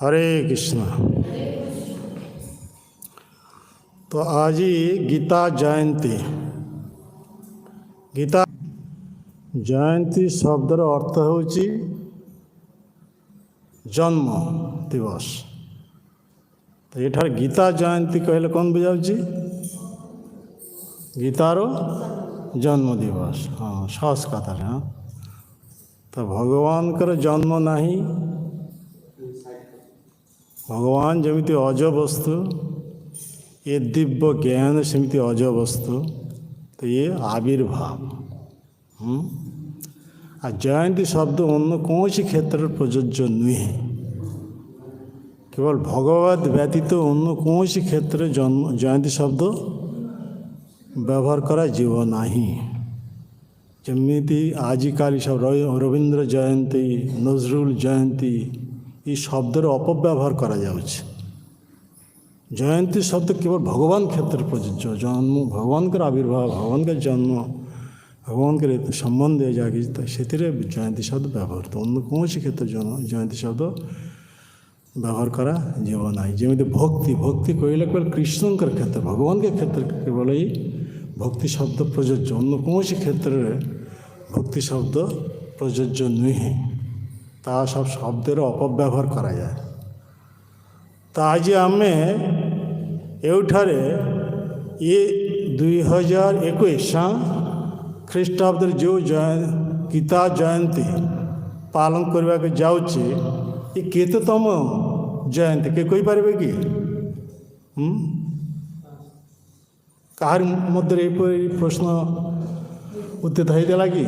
हरे कृष्ण। तो आज गीता जयंती। गीता जयंती शब्दर अर्थ होची जन्म दिवस। तो ये गीता जयंती कहले कौन बुझाऊँ? गीतार जन्म दिवस। हाँ, सहज कथा। हाँ, तो भगवान कर जन्म नहीं। भगवान जमिति अज वस्तु, ये दिव्य ज्ञान सेमिति अज वस्तु। तो ये आविर्भाव। आ जयंती शब्द अन्य कौन क्षेत्र प्रযোज्य नुहे। केवल भगवत व्यतीत अन्य कौन क्षेत्र जयंती शब्द व्यवहार करा जीव नहीं। जमीती आजिकाली सब रवींद्र जयंती, नजरुल जयंती, ये शब्दर अपव्यवहार करा जाउछ। जयंती शब्द केवल भगवान क्षेत्र प्रযোज्य। जन्म भगवान का आविर्भाव, भगवान का जन्म, भगवान के संबंध जाके से जयंती शब्द व्यवहार। तो अन्य कौन क्षेत्र जयंती शब्द व्यवहार करा जीव ना। जमी भक्ति, भक्ति कहले केवल कृष्ण क्षेत्र, भगवान के क्षेत्र केवल ही भक्ति शब्द प्रযোज्य। अन्य कौन क्षेत्र भक्ति शब्द प्रযোज्य नुहे। ता सब शब्दर अपव्यवहार करा जाए। तो आज आम एठारे ये 2021 ख्रीष्टाब्द जो गीता जयंती पालन करने के जाऊँचे, ये केतम जयंती के कोई पारे कि? कहार मध्य प्रश्न उत्थित होता कि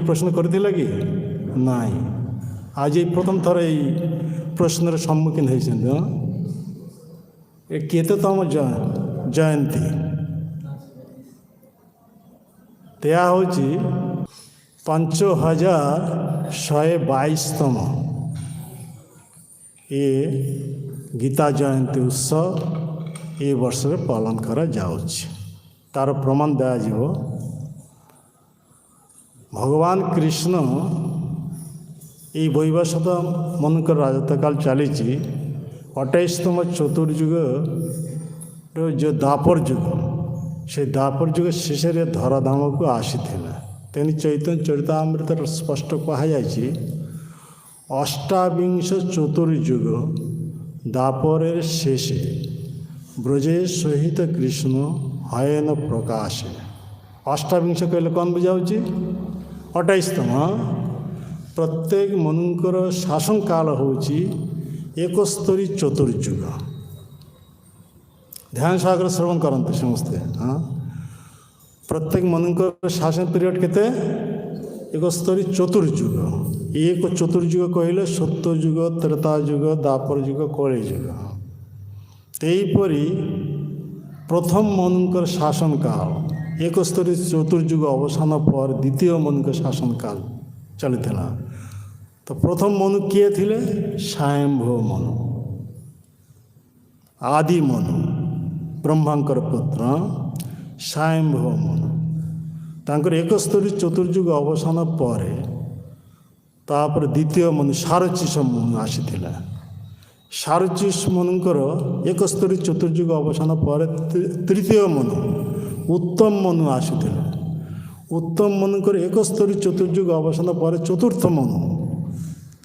प्रश्न करथिला कि नहीं? आज ये प्रथम थर ये प्रश्नर सम्मुखीन होइछन्ति। ये केतम जयंती तेया होची 5122तम ये गीता जयंती उत्सव ये वर्ष पालन करा जाउछि। तार प्रमाण दिया जीव भगवान कृष्ण ये वैवस्वत मनकर राजत्व काल चली 28तम चतुर्युग जो द्वापर युग, से द्वापर युग शेष धराधाम को आसी तेनी चैतन्य चरितामृत स्पष्ट कहुई अष्टाविंश चतुर्युग द्वापर शेषे ब्रजे सहित कृष्ण हयन प्रकाशे। अष्टाविंश कहले कौन बुझाऊँ? 28तम। प्रत्येक मनुष्यर शासन काल होची 71 चतुर्युग। ध्यान सागर श्रवण करते समस्ते। हाँ, प्रत्येक मनुष्यर शासन पीरियड केते 71 चतुर्युग। एक चतुर्युग कहले सत्ययुग, त्रेतायुग, द्वापर युग, कलियुग। तेईपरी प्रथम मनुष्यर शासन काल 71 चतुर्युग अवसान पर द्वितीय मनुष्य शासन काल चली। तो प्रथम मनु किए थिले? स्वयंभू मनु, आदि मनु, ब्रह्मांकर पुत्र स्वयंभू मनु। तांकर 71 चतुर्युग अवसान पर तापर द्वितीय मनु सारचीस मनु आसीथिला। सारचीस मनुकर 71 चतुर्युग अवसान पर तृतीय मनु उत्तम मनु आसीथिला। उत्तम मनुकर 71 चतुर्युग अवसान पर चतुर्थ मनु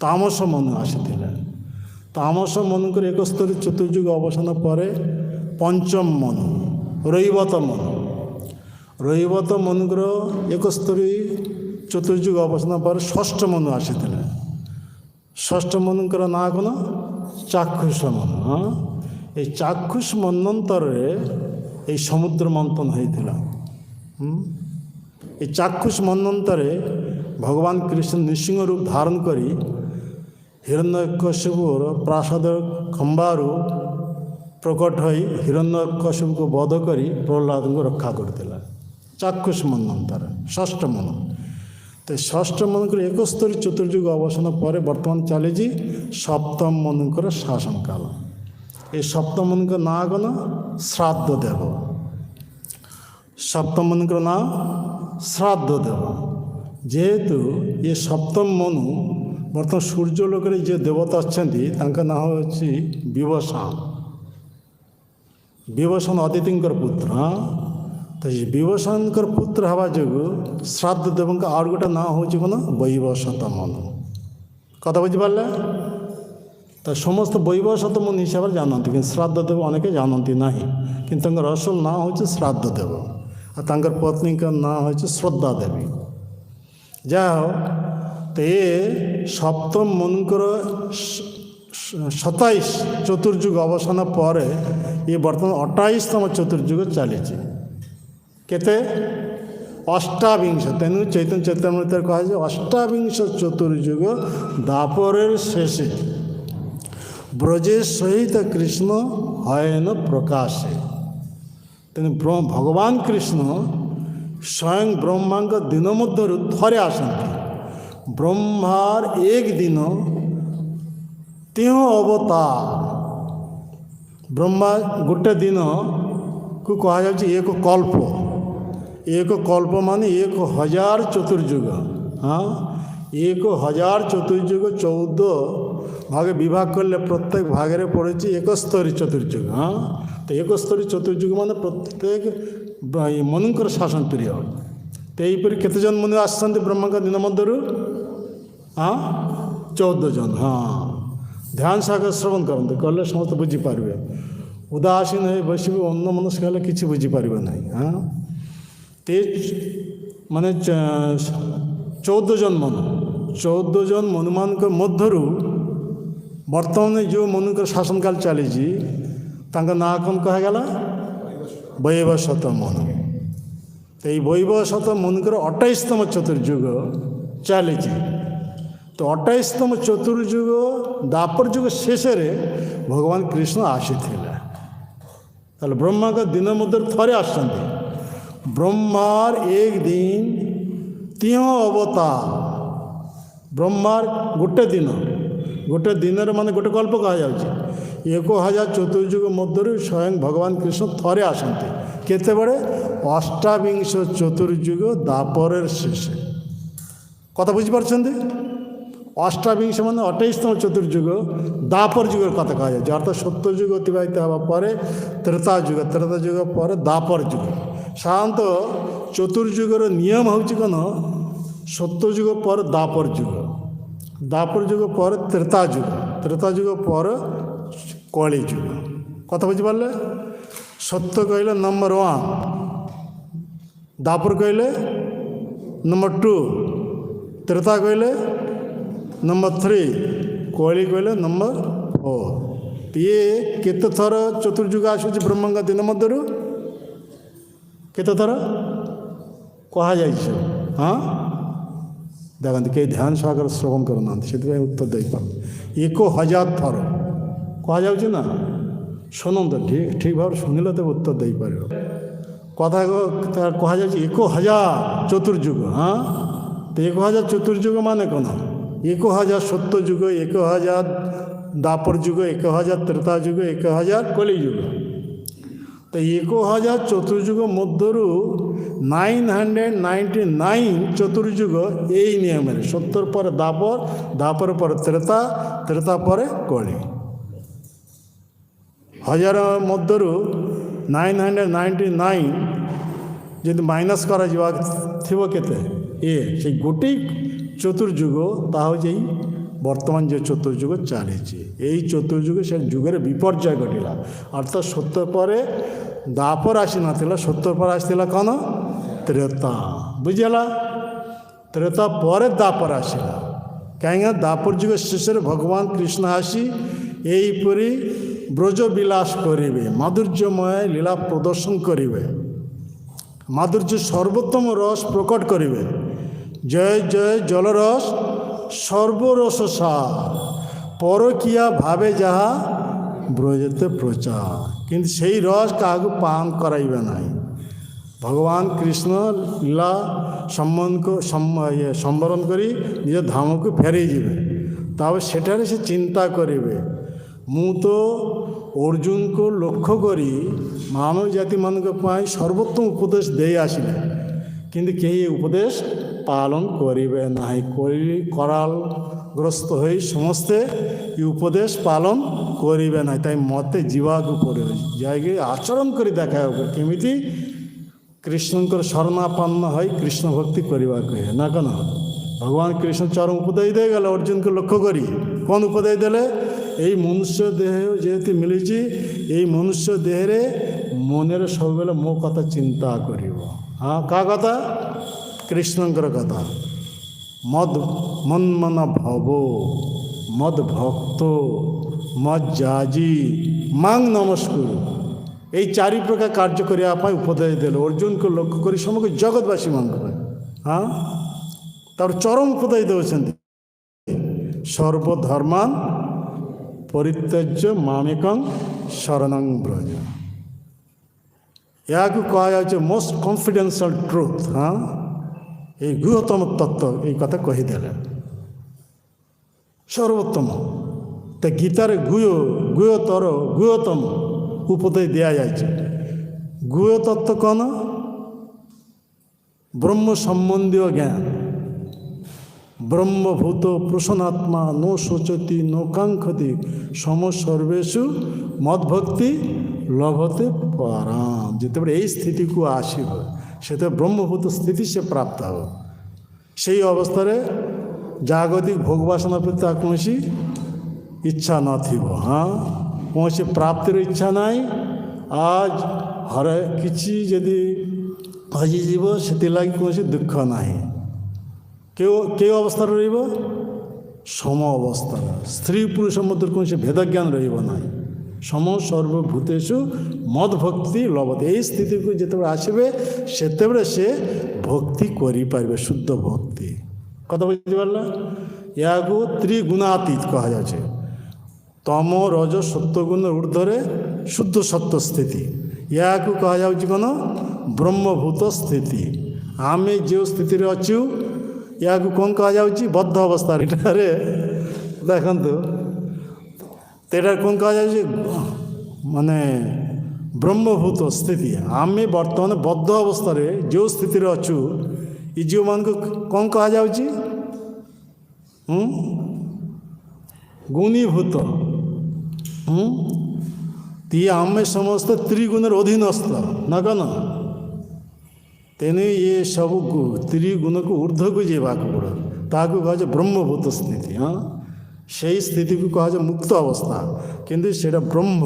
तामस मनु आसीथिला। तामस मनुकर 71 चतुर्युग अवसान पर पंचम मनु रैवत मनु। रैवत मनुकर 71 चतुर्युग अवसान पर षष्ठ मनु आसीथिला। षष्ठ मनुकर ना कौन? चाक्षुष मनु। हाँ, ये चाक्षुष मनंतर ये समुद्र मंथन होता। ये चाक्षुष मनंतरे भगवान कृष्ण नृसिंह रूप धारण करी हिरण्यकशिपुर प्रासाद खंबारू प्रकट हो हिरण्यकशिपु को वध करी प्रहलाद को रक्षा करथिला। चाक्षुष मनंतर षष्ठ मनु। तो षष्ठ मनुकर 71 चतुर्युग अवसान पर बर्तमान चली सप्तम मनुकर शासन काल। ये सप्तम मनुकर ना कौन? श्राद्ध देव। सप्तम मनुकर ना श्राद्ध देव। जेहेतु ये सप्तम मनु ବର୍ତ୍ତମାନ ସୂର୍ଯ୍ୟ ଲୋକରେ ଯେ ଦେବତା ଅଛନ୍ତି ତାଙ୍କ ନାଁ ହେଉଛି ବିଭୀଷଣ। ବିଭୀଷଣ ଅଦିତିଙ୍କର ପୁତ୍ର। ତ ଏ ବିଭୀଷଣଙ୍କର ପୁତ୍ର ହେବା ଯୋଗୁଁ ଶ୍ରାଦ୍ଧ ଦେବଙ୍କ ଆଉ ଗୋଟେ ନାଁ ହେଉଛି କ'ଣ? ବୈବସ୍ୱତ ମନୁ। କଥା ବୁଝିପାରିଲେ? ତ ସମସ୍ତ ବୈବସ୍ୱତ ମନୁ ହିସାବରେ ଜାଣନ୍ତି, କିନ୍ତୁ ଶ୍ରାଦ୍ଧ ଦେବ ଅନେକ ଜାଣନ୍ତି ନାହିଁ। କିନ୍ତୁ ତାଙ୍କର ଅସଲ ନାଁ ହେଉଛି ଶ୍ରାଦ୍ଧ ଦେବ। ଆଉ ତାଙ୍କର ପତ୍ନୀଙ୍କ ନାଁ ହେଉଛି ଶ୍ରଦ୍ଧା ଦେବୀ। ଯାହା ହଉ, ତ ଏ ସପ୍ତମ ମନୁଙ୍କର 27 ଚତୁର୍ଯୁଗ ଅବସାନ ପରେ ଏ ବର୍ତ୍ତମାନ 28ତମ ଚତୁର୍ଯୁଗ ଚାଲିଛି। କେତେ? ଅଷ୍ଟାବିଂଶ। ତେଣୁ ଚୈତନ୍ୟ ଚରିତାମୃତରେ କୁହାଯାଏ ଅଷ୍ଟାବିଂଶ ଚତୁର୍ଯୁଗ ଦାପରେর শেষে ବ୍ରଜେ ସହିତ କୃଷ୍ଣ ହୟନ ପ୍ରକାଶେ। ତେଣୁ ଭଗବାନ କୃଷ୍ଣ ସ୍ୱୟଂ ବ୍ରହ୍ମାଙ୍କ ଦିନ ମଧ୍ୟରୁ ଥରେ ଆସନ୍ତି। ବ୍ରହ୍ମାର ଏକ ଦିନ ତିହୋ ଅବତାର। ବ୍ରହ୍ମା ଗୋଟେ ଦିନକୁ କୁହାଯାଉଛି ଏକ କଳ୍ପ। ଏକ କଳ୍ପ ମାନେ 1000 ଚତୁର୍ଯୁଗ। ହଁ, 1000 ଚତୁର୍ଯୁଗ 14 ଭାগে ବିଭାଗ କଲେ ପ୍ରତ୍ୟେକ ଭାଗରେ ପଡ଼ୁଛି 71 ଚତୁର୍ଯୁଗ। ହଁ, ତ 71 ଚତୁର୍ଯୁଗ ମାନେ ପ୍ରତ୍ୟେକ ମନୁଙ୍କର ଶାସନ ପିରିୟଡ଼। ତ ଏହିପରି କେତେଜଣ ମନୁ ଆସିଛନ୍ତି ବ୍ରହ୍ମାଙ୍କ ଦିନ ମଧ୍ୟରୁ? ହଁ, 14 ଜଣ। ହଁ, ଧ୍ୟାନ ସହକାରେ ଶ୍ରବଣ କରନ୍ତୁ, କଲେ ସମସ୍ତେ ବୁଝିପାରିବେ। ଉଦାସୀନ ହୋଇ ବସିବେ, ଅନ୍ୟ ମନସ୍କ ହେଲେ କିଛି ବୁଝିପାରିବେ ନାହିଁ। ହଁ, ତେ ମାନେ 14 ଜଣ ମନୁ। 14 ଜଣ ମନୁମାନଙ୍କ ମଧ୍ୟରୁ ବର୍ତ୍ତମାନ ଯେଉଁ ମନୁଙ୍କର ଶାସନକାଳ ଚାଲିଛି ତାଙ୍କ ନାଁ କ'ଣ କୁହାଗଲା? ବୈବସ୍ୱତ ମନୁ। ତ ଏଇ ବୈବସ୍ୱତ ମନୁଙ୍କର 28ତମ ଚତୁର୍ଯୁଗ ଚାଲିଛି। ତ 28ତମ ଚତୁର୍ଯୁଗ ଦାପର ଯୁଗ ଶେଷରେ ଭଗବାନ କୃଷ୍ଣ ଆସିଥିଲେ। ତାହେଲେ ବ୍ରହ୍ମାଙ୍କ ଦିନ ମଧ୍ୟରେ ଥରେ ଆସିଛନ୍ତି। ବ୍ରହ୍ମାର ଏକ ଦିନ ତିହୋ ଅବତାର। ବ୍ରହ୍ମାର ଗୋଟେ ଦିନ, ଗୋଟେ ଦିନରେ ମାନେ ଗୋଟେ କଳ୍ପ କୁହାଯାଉଛି। 1000 ଚତୁର୍ଯୁଗ ମଧ୍ୟରୁ ସ୍ୱୟଂ ଭଗବାନ କୃଷ୍ଣ ଥରେ ଆସନ୍ତି। କେତେବେଳେ? ଅଷ୍ଟାବିଂଶ ଚତୁର୍ଯୁଗ ଦାପରେর শেষে। କଥା ବୁଝିପାରୁଛନ୍ତି? ଅଷ୍ଟାବିଂଶ ମାନେ 28ତମ ଚତୁର୍ଯୁଗ ଦାପର ଯୁଗର କଥା କୁହାଯାଉଛି। ଅର୍ଥାତ୍ ସତ୍ୟଯୁଗ ଅତିବାହିତ ହେବା ପରେ ତ୍ରେତା ଯୁଗ, ତ୍ରେତା ଯୁଗ ପରେ ଦାପର ଯୁଗ। ସାଧାରଣତଃ ଚତୁର୍ଯୁଗର ନିୟମ ହେଉଛି କ'ଣ? ସତ୍ୟଯୁଗ ପରେ ଦାପର ଯୁଗ, ଦାପର ଯୁଗ ପରେ ତ୍ରେତା ଯୁଗ, ତ୍ରେତା ଯୁଗ ପରେ କଳି ଯୁଗ। କଥା ବୁଝିପାରିଲେ? ସତ୍ୟ କହିଲେ ନମ୍ବର 1, ଦାପର କହିଲେ ନମ୍ବର 2, ତ୍ରେତା କହିଲେ ନମ୍ବର 3, କଳି କହିଲେ ନମ୍ବର 4। ଇଏ କେତେ ଥର ଚତୁର୍ଯୁଗ ଆସୁଛି ବ୍ରହ୍ମାଙ୍କ ଦିନ ମଧ୍ୟରୁ? କେତେ ଥର କୁହାଯାଇଛି? ହଁ, ଦେଖନ୍ତୁ, କେହି ଧ୍ୟାନ ସହକାରେ ଶ୍ରବଣ କରୁନାହାନ୍ତି, ସେଥିପାଇଁ ଉତ୍ତର ଦେଇପାରୁନି। 1000 ଥର କୁହାଯାଉଛି ନା। ଶୁଣନ୍ତୁ, ଠିକ୍ ଭାବରେ ଶୁଣିଲେ ତେବେ ଉତ୍ତର ଦେଇପାରିବ। କଥା କୁହାଯାଉଛି 1000 ଚତୁର୍ଯୁଗ। ହଁ, ତ 1000 ଚତୁର୍ଯୁଗ ମାନେ କ'ଣ? 1000 ସତ୍ୟଯୁଗ, 1000 ଦାପର ଯୁଗ, 1000 ତ୍ରେତା ଯୁଗ, 1000 କଳି ଯୁଗ। ତ 1000 ଚତୁର୍ଯୁଗ ମଧ୍ୟରୁ 999 ଚତୁର୍ଯୁଗ ଏଇ ନିୟମରେ 70 ପରେ ଦାପର, ଦାପର ପରେ ତ୍ରେତା, ତ୍ରେତା ପରେ କଳି। 1000 ମଧ୍ୟରୁ 999 ଯଦି ମାଇନସ୍ କରାଯିବ ଥିବ କେତେ? ସେଇ ଗୋଟିଏ ଚତୁର୍ଯୁଗ, ତାହା ହେଉଛି ଏଇ ବର୍ତ୍ତମାନ যে ଚତୁର୍ଯୁଗ ଚାଲିଛି। এই ଚତୁର୍ଯୁଗ ସେ ଯୁଗରେ ବିପର୍ଯ୍ୟୟ ଘଟିଲା। ଅର୍ଥାତ୍ 70 ପରେ ଦାପର ଆସିନଥିଲା, 70 ପରେ ଆସିଥିଲା କ'ଣ? ତ୍ରେତା। ବୁଝିହେଲା? ତ୍ରେତା ପରେ ଦାପର ଆସିଲା। କାହିଁକିନା ଦାପର ଯୁଗ ଶେଷରେ ଭଗବାନ କୃଷ୍ଣ ଆସି ଏହିପରି ବ୍ରଜ ବିଳାସ କରିବେ, ମାଧୁର୍ଯ୍ୟମୟ ଲୀଳା ପ୍ରଦର୍ଶନ କରିବେ, ମାଧୁର୍ଯ୍ୟ ସର୍ବୋତ୍ତମ ରସ ପ୍ରକଟ କରିବେ। জয় জয় জলরস সর্বরস সার, পরকিয়া ভাবে যাহা ব্রজতে প্রচার। কিন্তু সেই রস কাহাকে পান করাইবে নাই। ভগবান কৃষ্ণ লীলা সম্বরণ করি নিজ ধামকে ফেরাই যাবে। তবে সেটারে সে চিন্তা করিবে, মু তো অর্জুনকে লক্ষ্য করি মানব জাতি মানক পাই সর্বোত্তম উপদেশ দেই আসিলে, কিন্তু কেহি উপদেশ পালন করিবে নাই। ଗ୍ରସ୍ତ ହୋଇ ସମସ୍ତେ ଏ ଉପଦେଶ ପାଳନ କରିବେ ନାହିଁ। ତାই ମୋତେ ଯିବାକୁ ପଡ଼ିବ, ଯାଇକି ଆଚରଣ କରି ଦେଖାଇବାକୁ କେମିତି କୃଷ୍ଣଙ୍କର ଶରଣାପନ୍ନ ହୋଇ କୃଷ୍ଣ ଭକ୍ତି କରିବାକୁ ହୁଏ ନା କ'ଣ। ଭଗବାନ କୃଷ୍ଣ ଚରମ ଉପଦେଶ ଦେଇଗଲେ ଅର୍ଜୁନକୁ ଲକ୍ଷ୍ୟ କରି। କ'ଣ ଉପଦେଶ ଦେଲେ? ଏଇ ମନୁଷ୍ୟ ଦେହ ଯେହେତୁ ମିଳିଛି, ଏଇ ମନୁଷ୍ୟ ଦେହରେ ମନରେ ସବୁବେଳେ ମୋ କଥା ଚିନ୍ତା କରିବ। ହଁ, କାହା କଥା? କୃଷ୍ଣଙ୍କର କଥା। ମନ୍ମନ ଭବ ମଦ୍ ଭକ୍ତ ମଜ୍ଜାଜି ମାଂ ନମସ୍କୁରୁ। এই চারি প্রকার কার্য করা উপদেশ দিল অর্জুনকে লক্ষ্য করে সমগ্র জগৎবাসী ମାନଙ୍କ ପାଇଁ। হ্যাঁ, তার চরম উপদেশ দেଉଛନ୍ତି সর্বধর্মান পরিত্ୟଜ୍ୟ ମାମେକଂ ଶରଣଂ ବ୍ରଜ। ଏହାକୁ କୁହାଯାଉଛି ମୋଷ୍ଟ କନଫିଡେନ୍ସିଆଲ ଟ୍ରୁଥ୍। ହଁ, এই গুহতম তত্ত্ব এই কথা କହିଦେଲେ সর্বোত্তম। তা গীতারে গুহতম উপদেশ দিয়াଯାଇଛି। গুহ তত্ত্ব କ'ଣ? ব্রহ্ম সম্বন্ধীয় জ্ঞান। ব্রহ্মভূত প্রসন্নাত্মা নো শোচতি নো কাঙ্ক্ষতি সম সর্বেষু মদ্ভক্তি লভতে পরাম। যেତେବେଳେ এই স্থিতিକୁ ଆସିବ ସେତେବେଳେ ବ୍ରହ୍ମଭୂତ ସ୍ଥିତି ସେ ପ୍ରାପ୍ତ ହେବ। সেই ଅବସ୍ଥାରେ ଜାଗତିକ ଭୋଗ ବାସନା ପ୍ରତି ତାର କୌଣସି ଇଚ୍ଛା ନଥିବ। ହଁ, କୌଣସି ପ୍ରାପ୍ତିର ଇଚ୍ଛା ନାହିଁ। ଆଜ ହରେ କିଛି ଯଦି ହଜିଯିବ ସେଥିଲାଗି କୌଣସି ଦୁଃଖ ନାହିଁ। କେଉଁ ଅବସ୍ଥାରେ ରହିବ? ସମ ଅବସ୍ଥାରେ। ସ୍ତ୍ରୀ ପୁରୁଷ ମଧ୍ୟରେ କୌଣସି ଭେଦଜ୍ଞାନ ରହିବ ନାହିଁ। ସମ ସର୍ବଭୂତେଷୁ ମଦ୍ଭକ୍ତି ଲଭତେ। ଏହି ସ୍ଥିତିକୁ ଯେତେବେଳେ ଆସିବେ ସେତେବେଳେ ସେ ଭକ୍ତି କରିପାରିବେ, ଶୁଦ୍ଧ ଭକ୍ତି। କଥା ବୁଝିପାରିଲା? ଏହାକୁ ତ୍ରିଗୁଣାତୀତ କୁହାଯାଉଛି। ତମ ରଜ ସତ୍ୱଗୁଣ ଉର୍ଦ୍ଧ୍ୱରେ ଶୁଦ୍ଧ ସତ୍ତ୍ୱ ସ୍ଥିତି। ଏହାକୁ କୁହାଯାଉଛି କ'ଣ? ବ୍ରହ୍ମଭୂତ ସ୍ଥିତି। ଆମେ ଯେଉଁ ସ୍ଥିତିରେ ଅଛୁ ଏହାକୁ କ'ଣ କୁହାଯାଉଛି? ବଦ୍ଧ ଅବସ୍ଥାରେ। ଏଠାରେ ଦେଖନ୍ତୁ, ଏଠାରେ କ'ଣ କୁହାଯାଉଛି? ମାନେ ବ୍ରହ୍ମଭୂତ ସ୍ଥିତି। ଆମେ ବର୍ତ୍ତମାନ ବଦ୍ଧ ଅବସ୍ଥାରେ ଯେଉଁ ସ୍ଥିତିରେ ଅଛୁ, ଏ ଯେଉଁମାନଙ୍କୁ କ'ଣ କୁହାଯାଉଛି? ଗୁଣୀଭୂତ। ତିଏ ଆମେ ସମସ୍ତେ ତ୍ରିଗୁଣର ଅଧୀନସ୍ଥ ନା କ'ଣ? ତେଣୁ ଏ ସବୁ ତ୍ରିଗୁଣକୁ ଉର୍ଦ୍ଧ୍ୱକୁ ଯିବାକୁ ପଡ଼ିବ। ତାହାକୁ କୁହାଯାଏ ବ୍ରହ୍ମଭୂତ ସ୍ଥିତି। ହଁ, সেই স্থিতিକୁ କୁହାଯାଏ ମୁକ୍ତ ଅବସ୍ଥା। କିନ୍ତୁ ସେଇଟା ବ୍ରହ୍ମ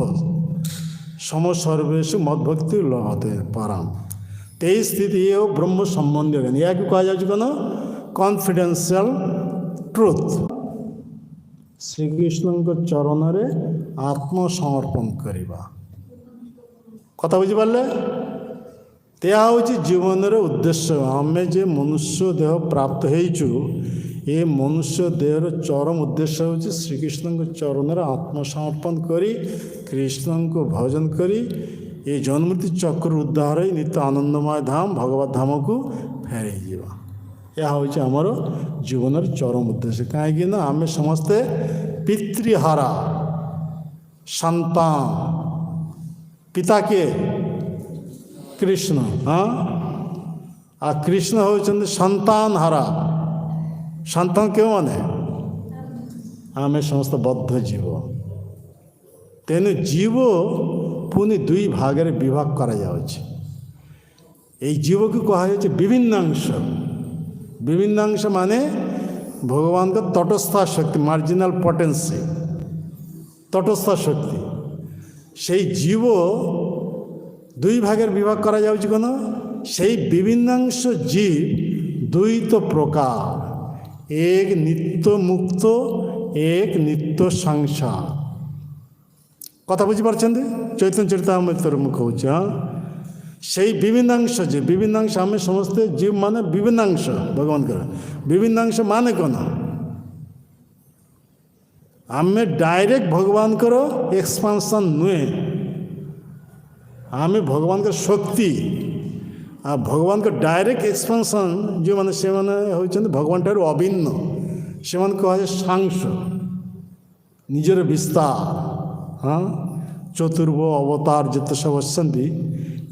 ସମ ସର୍ବେଷୁ ମଦ୍ଭକ୍ତି ଲଭତେ ପରାମ। এই স্থিতি ଏ ବ୍ରହ୍ମ ସମ୍ବନ୍ଧୀୟ ଜ୍ଞାନ। ଏହାକୁ କୁହାଯାଉଛି କ'ଣ? Confidential truth. ଶ୍ରୀକୃଷ୍ଣଙ୍କ ଚରଣରେ ଆତ୍ମସମର୍ପଣ କରିବା। କଥା ବୁଝିପାରିଲେ? ଏହା ହେଉଛି ଜୀବନର ଉଦ୍ଦେଶ୍ୟ। ଆମେ ଯେ ମନୁଷ୍ୟ ଦେହ ପ୍ରାପ୍ତ ହେଇଛୁ, ଏ ମନୁଷ୍ୟ ଦେହର ଚରମ ଉଦ୍ଦେଶ୍ୟ ହେଉଛି ଶ୍ରୀକୃଷ୍ଣଙ୍କ ଚରଣରେ ଆତ୍ମସମର୍ପଣ କରି କୃଷ୍ଣଙ୍କୁ ଭଜନ କରି ଏ ଜନ୍ମମୃତ୍ୟୁ ଚକ୍ର ଉଦ୍ଧାର ହୋଇ ନିତ୍ୟ ଆନନ୍ଦମୟ ଧାମ ଭଗବତ ଧାମକୁ ଫେରିଯିବା। ଏହା ହେଉଛି ଆମର ଜୀବନର ଚରମ ଉଦ୍ଦେଶ୍ୟ। କାହିଁକିନା ଆମେ ସମସ୍ତେ ପିତୃହାରା ସନ୍ତାନ। ପିତା କିଏ? କୃଷ୍ଣ। ହଁ, ଆଉ କୃଷ୍ଣ ହେଉଛନ୍ତି ସନ୍ତାନ ହାରା। ସନ୍ତାନ କେଉଁମାନେ? ଆମେ ସମସ୍ତ ବଦ୍ଧ ଜୀବ। ତେଣୁ ଜୀବ ପୁଣି ଦୁଇ ଭାଗରେ ବିଭାଗ କରାଯାଉଛି। এই ଜୀବକୁ କୁହାଯାଉଛି ବିଭିନ୍ନାଂଶ। ବିଭିନ୍ନାଂଶ ମାନେ ଭଗବାନଙ୍କ ତଟସ୍ଥ ଶକ୍ତି, ମାର୍ଜିନାଲ ପଟେନ୍ସି, ତଟସ୍ଥ ଶକ୍ତି। সেই ଜୀବ দুই ভাগের বিভাগ করা যাচ্ছে। কেন? সেই বিভিন্নাংশ জীব দুই তো প্রকার, এক নিত্য মুক্ত, এক নিত্য সংসার। কথা বুঝিপারছেন? চৈতন্য চরিতামৃতর মুখ হচ্ছে। হ্যাঁ, সেই বিভিন্নাংশ যে বিভিন্নাংশ আমি সমস্ত জীব মানে বিভিন্নাংশ ভগবানଙ୍କର। ବିଭିନ୍ନାଂଶ ମାନେ କ'ଣ? ଆମେ ଡାଇରେକ୍ଟ ଭଗବାନଙ୍କର ଏକ୍ସପାନ୍ସନ୍ ନୁହେଁ। ଆମେ ଭଗବାନଙ୍କର ଶକ୍ତି। ଆଉ ଭଗବାନଙ୍କ ଡାଇରେକ୍ଟ ଏକ୍ସପାନ୍ସନ୍ ଯେଉଁମାନେ, ସେମାନେ ହେଉଛନ୍ତି ଭଗବାନ ଠାରୁ ଅଭିନ୍ନ। ସେମାନଙ୍କୁ କୁହାଯାଏ ସାଂସ, ନିଜର ବିସ୍ତାର। ହଁ, ଚତୁର୍ଭ ଅବତାର ଯେତେ ସବୁ ଅଛନ୍ତି,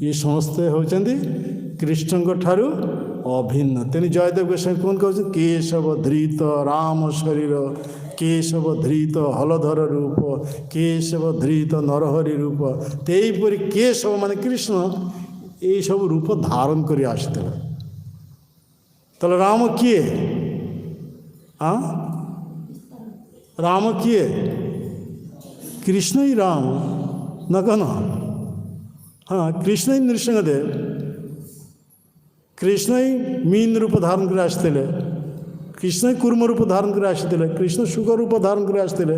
ଇଏ ସମସ୍ତେ ହେଉଛନ୍ତି କୃଷ୍ଣଙ୍କ ଠାରୁ ଅଭିନ୍ନ। ତେଣୁ ଜୟଦେବ ଗୋସ୍ୱାମୀ କ'ଣ କହୁଛନ୍ତି? କେଶବ ଧୃତ ରାମ ଶରୀର, କେଶବ ଧୃତ ହଲଧର ରୂପ, କେଶବ ଧୃତ ନରହରି ରୂପ। ସେହିପରି କେଶବ ମାନେ କୃଷ୍ଣ ଏଇସବୁ ରୂପ ଧାରଣ କରି ଆସିଥିଲେ। ତାହେଲେ ରାମ କିଏ? ରାମ କିଏ? କୃଷ୍ଣ ହିଁ ରାମ ନା କ'ଣ? କୃଷ୍ଣ ହିଁ ନୃସିଂହଦେବ। କୃଷ୍ଣ ହିଁ ମୀନ ରୂପ ଧାରଣ କରି ଆସିଥିଲେ, କୃଷ୍ଣ ହିଁ କୁର୍ମ ରୂପ ଧାରଣ କରି ଆସିଥିଲେ, କୃଷ୍ଣ ଶୁକ ରୂପ ଧାରଣ କରି ଆସିଥିଲେ,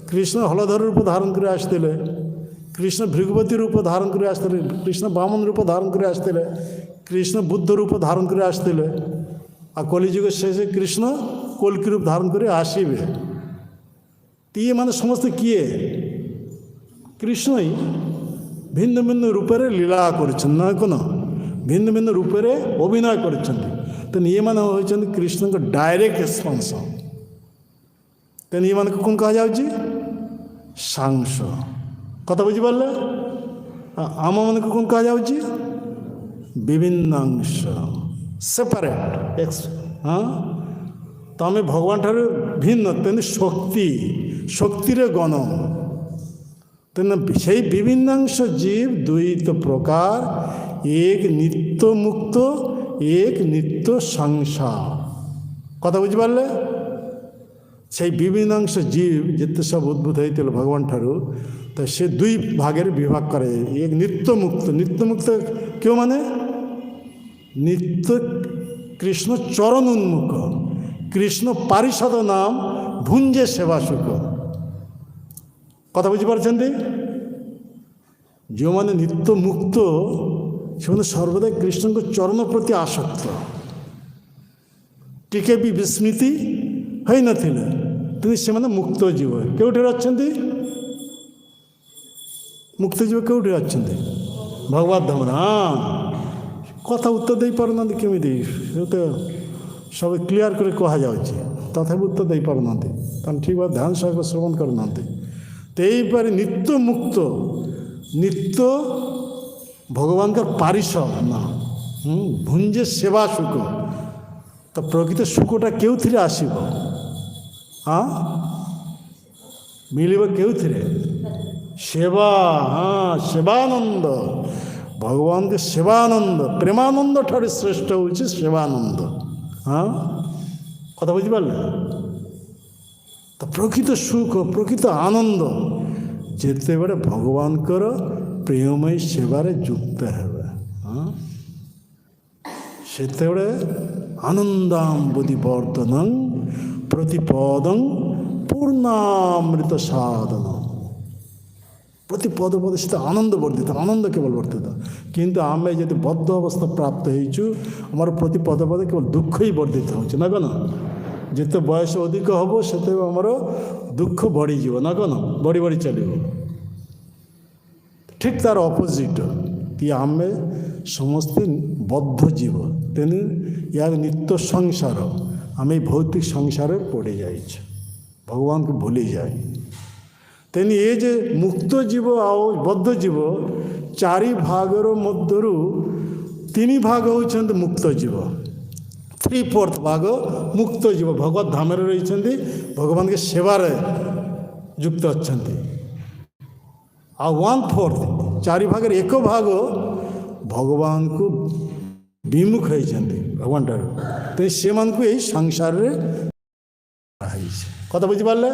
କୃଷ୍ଣ ହଳଧର ରୂପ ଧାରଣ କରି ଆସିଥିଲେ, କୃଷ୍ଣ ଭୃଗବତୀ ରୂପ ଧାରଣ କରି ଆସିଥିଲେ, କୃଷ୍ଣ ବାମନ ରୂପ ଧାରଣ କରି ଆସିଥିଲେ, କୃଷ୍ଣ ବୁଦ୍ଧ ରୂପ ଧାରଣ କରି ଆସିଥିଲେ। ଆଉ କଲିଯୁଗ ଶେଷ କୃଷ୍ଣ କଲ୍କି ରୂପ ଧାରଣ କରି ଆସିବେ। ଇଏ ମାନେ ସମସ୍ତେ କିଏ? କୃଷ୍ଣ ହିଁ ଭିନ୍ନ ଭିନ୍ନ ରୂପରେ ଲୀଳା କରିଛନ୍ତି ନା କ'ଣ? ଭିନ୍ନ ଭିନ୍ନ ରୂପରେ ଅଭିନୟ କରିଛନ୍ତି। ତେଣୁ ଏମାନେ ହେଉଛନ୍ତି କୃଷ୍ଣଙ୍କ ଡାଇରେକ୍ଟ ଏକ୍ସପାନ୍ସନ୍। ତେଣୁ ଏମାନଙ୍କୁ କ'ଣ କୁହାଯାଉଛି? ସାଂସ। କଥା ବୁଝିପାରିଲେ? ଆମମାନଙ୍କୁ କ'ଣ କୁହାଯାଉଛି? ବିଭିନ୍ନାଂଶ, ସେପାରେଟ୍। ତମେ ଭଗବାନ ଠାରୁ ଭିନ୍ନ। ତେଣୁ ଶକ୍ତିରେ ଗଣ। ତେଣୁ সেই ବିଭିନ୍ନାଂଶ জীব দুই তো প্রকার, এক নিত্য মুক্ত, এক নিত্য সংসার। কথা বুঝিপারলে? সেই বিভিন্নাংশ জীব যেতে সব উদ্ভূত হয়েছিল ভগবান ঠারু, তো সে দুই ভাগের বিভাগ করা যায়। এক নিত্য মুক্ত। নিত্য মুক্ত কেউ মানে নিত্য কৃষ্ণ চরণ উন্মুখ, কৃষ্ণ পারিষদ নাম ভুঞ্জে সেবা সুখ। কথা বুঝিপারছেন? ଯେଉଁମାନେ ନିତ୍ୟ ମୁକ୍ତ ସେମାନେ ସର୍ବଦା କୃଷ୍ଣଙ୍କ ଚରଣ ପ୍ରତି ଆସକ୍ତ, ଟିକେ ବି ବିସ୍ମୃତି ହୋଇନଥିଲେ। ତେଣୁ ସେମାନେ ମୁକ୍ତ ଜୀବ। କେଉଁଠାରେ ଅଛନ୍ତି? ମୁକ୍ତ ଜୀବ କେଉଁଠି ଅଛନ୍ତି? ଭଗବତ ଧାମରେ। କଥା ଉତ୍ତର ଦେଇପାରୁନାହାନ୍ତି କେମିତି? ତ ସବୁ କ୍ଲିଅର କରି କୁହାଯାଉଛି, ତଥାପି ଉତ୍ତର ଦେଇପାରୁନାହାନ୍ତି। ତାହେଲେ ଠିକ୍ ଭାବେ ଧ୍ୟାନ ସହକାରେ ଶ୍ରବଣ କରୁନାହାନ୍ତି। ତେଇପାରି ନିତ୍ୟ ମୁକ୍ତ, ନିତ୍ୟ ଭଗବାନଙ୍କ ପାରିଷଦ ନା ଭୁଞ୍ଜେ ସେବା ସୁଖ। ତ ପ୍ରକୃତ ସୁଖଟା କେଉଁଥିରେ ଆସିବ? ମିଳିବ କେଉଁଥିରେ? ସେବା। ସେବାନନ୍ଦ। ଭଗବାନଙ୍କ ସେବାନନ୍ଦ, ପ୍ରେମାନନ୍ଦ ଠାରୁ ଶ୍ରେଷ୍ଠ ହେଉଛି ସେବାନନ୍ଦ। କଥା ବୁଝିପାରିଲେ? ତ ପ୍ରକୃତ ସୁଖ, ପ୍ରକୃତ ଆନନ୍ଦ ଯେତେବେଳେ ଭଗବାନଙ୍କର ପ୍ରେମମୟ ସେବାରେ ଯୁକ୍ତ ହେବେ, ସେତେବେଳେ ଆନନ୍ଦାମ୍ବୁଧି ବର୍ଦ୍ଧନଂ ପ୍ରତିପଦଂ ପୂର୍ଣ୍ଣାମୃତ ସାଧନ। ପ୍ରତି ପଦ ସେ ଆନନ୍ଦ ବର୍ଦ୍ଧିତ, ଆନନ୍ଦ କେବଳ ବର୍ଦ୍ଧିତ। କିନ୍ତୁ ଆମେ ଯଦି ବଦ୍ଧ ଅବସ୍ଥା ପ୍ରାପ୍ତ ହେଇଛୁ, ଆମର ପ୍ରତି ପଦ କେବଳ ଦୁଃଖ ହିଁ ବର୍ଦ୍ଧିତ ହେଉଛି ନା କ'ଣ? ଯେତେ ବୟସ ଅଧିକ ହେବ ସେତେ ଆମର ଦୁଃଖ ବଢ଼ିଯିବ ନା କ'ଣ? ବଢ଼ି ବଢ଼ି ଚାଲିବ। ଠିକ୍ ତାର ଅପୋଜିଟ୍ କି ଆମେ ସମସ୍ତେ ବଦ୍ଧ ଜୀବ। ତେଣୁ ୟାର ନିତ୍ୟ ସଂସାର, ଆମେ ଭୌତିକ ସଂସାରରେ ପଡ଼ିଯାଇଛୁ, ଭଗବାନଙ୍କୁ ଭୁଲିଯାଏ। ତେଣୁ ଏ ଯେ ମୁକ୍ତ ଜୀବ ଆଉ ବଦ୍ଧ ଜୀବ, ଚାରି ଭାଗର ମଧ୍ୟରୁ ତିନି ଭାଗ ହେଉଛନ୍ତି ମୁକ୍ତ ଜୀବ। 3/4 ଭାଗ ମୁକ୍ତ ଜୀବ ଭଗବତ ଧାମରେ ରହିଛନ୍ତି, ଭଗବାନଙ୍କ ସେବାରେ ଯୁକ୍ତ ଅଛନ୍ତି। ଆଉ 1/4 ଚାରି ଭାଗରେ ଏକ ଭାଗ ଭଗବାନଙ୍କୁ ବିମୁଖ ହେଇଛନ୍ତି ଭଗବାନ ଠାରୁ। ତେଣୁ ସେମାନଙ୍କୁ ଏଇ ସଂସାରରେ ହେଇଛି। କଥା ବୁଝିପାରିଲେ?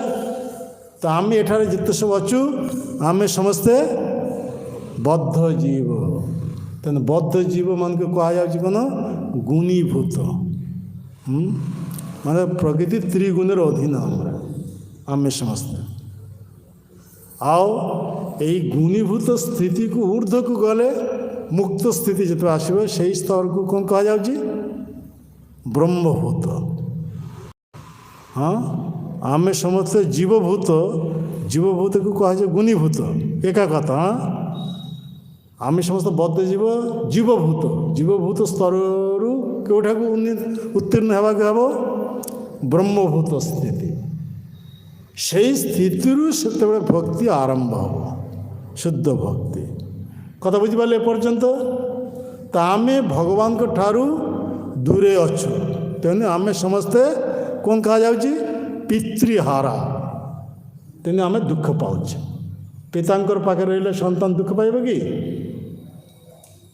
ତ ଆମେ ଏଠାରେ ଯେତେ ସବୁ ଅଛୁ, ଆମେ ସମସ୍ତେ ବଦ୍ଧ ଜୀବ। ତେଣୁ ବଦ୍ଧ ଜୀବମାନଙ୍କୁ କୁହାଯାଉଛି କ'ଣ? ଗୁଣୀଭୂତ। ମାନେ ପ୍ରକୃତି ତ୍ରିଗୁଣର ଅଧୀନ ଆମେ ସମସ୍ତେ। ଆଉ ଏଇ ଗୁଣୀଭୂତ ସ୍ଥିତିକୁ ଊର୍ଦ୍ଧ୍ୱକୁ ଗଲେ ମୁକ୍ତ ସ୍ଥିତି ଯେତେବେଳେ ଆସିବ, ସେହି ସ୍ତରକୁ କ'ଣ କୁହାଯାଉଛି? ବ୍ରହ୍ମଭୂତ। ଆମେ ସମସ୍ତେ ଜୀବଭୂତ, ଜୀବଭୂତକୁ କୁହାଯାଏ ଗୁଣୀଭୂତ। ଏକା କଥା। ଆମେ ସମସ୍ତେ ବଦ୍ଧ ଜୀବ, ଜୀବଭୂତ। ଜୀବଭୂତ ସ୍ତରରୁ କେଉଁଠାକୁ ଉତ୍ତୀର୍ଣ୍ଣ ହେବାକୁ ହେବ? ବ୍ରହ୍ମଭୂତ ସ୍ଥିତି। ସେହି ସ୍ଥିତିରୁ ସେତେବେଳେ ଭକ୍ତି ଆରମ୍ଭ ହେବ, ଶୁଦ୍ଧ ଭକ୍ତି। କଥା ବୁଝିପାରିଲେ ଏପର୍ଯ୍ୟନ୍ତ? ତ ଆମେ ଭଗବାନଙ୍କ ଠାରୁ ଦୂରେ ଅଛୁ। ତେଣୁ ଆମେ ସମସ୍ତେ କ'ଣ କୁହାଯାଉଛି? ପିତୃହାରା। ତେଣୁ ଆମେ ଦୁଃଖ ପାଉଛେ। ପିତାଙ୍କର ପାଖରେ ରହିଲେ ସନ୍ତାନ ଦୁଃଖ ପାଇବ କି?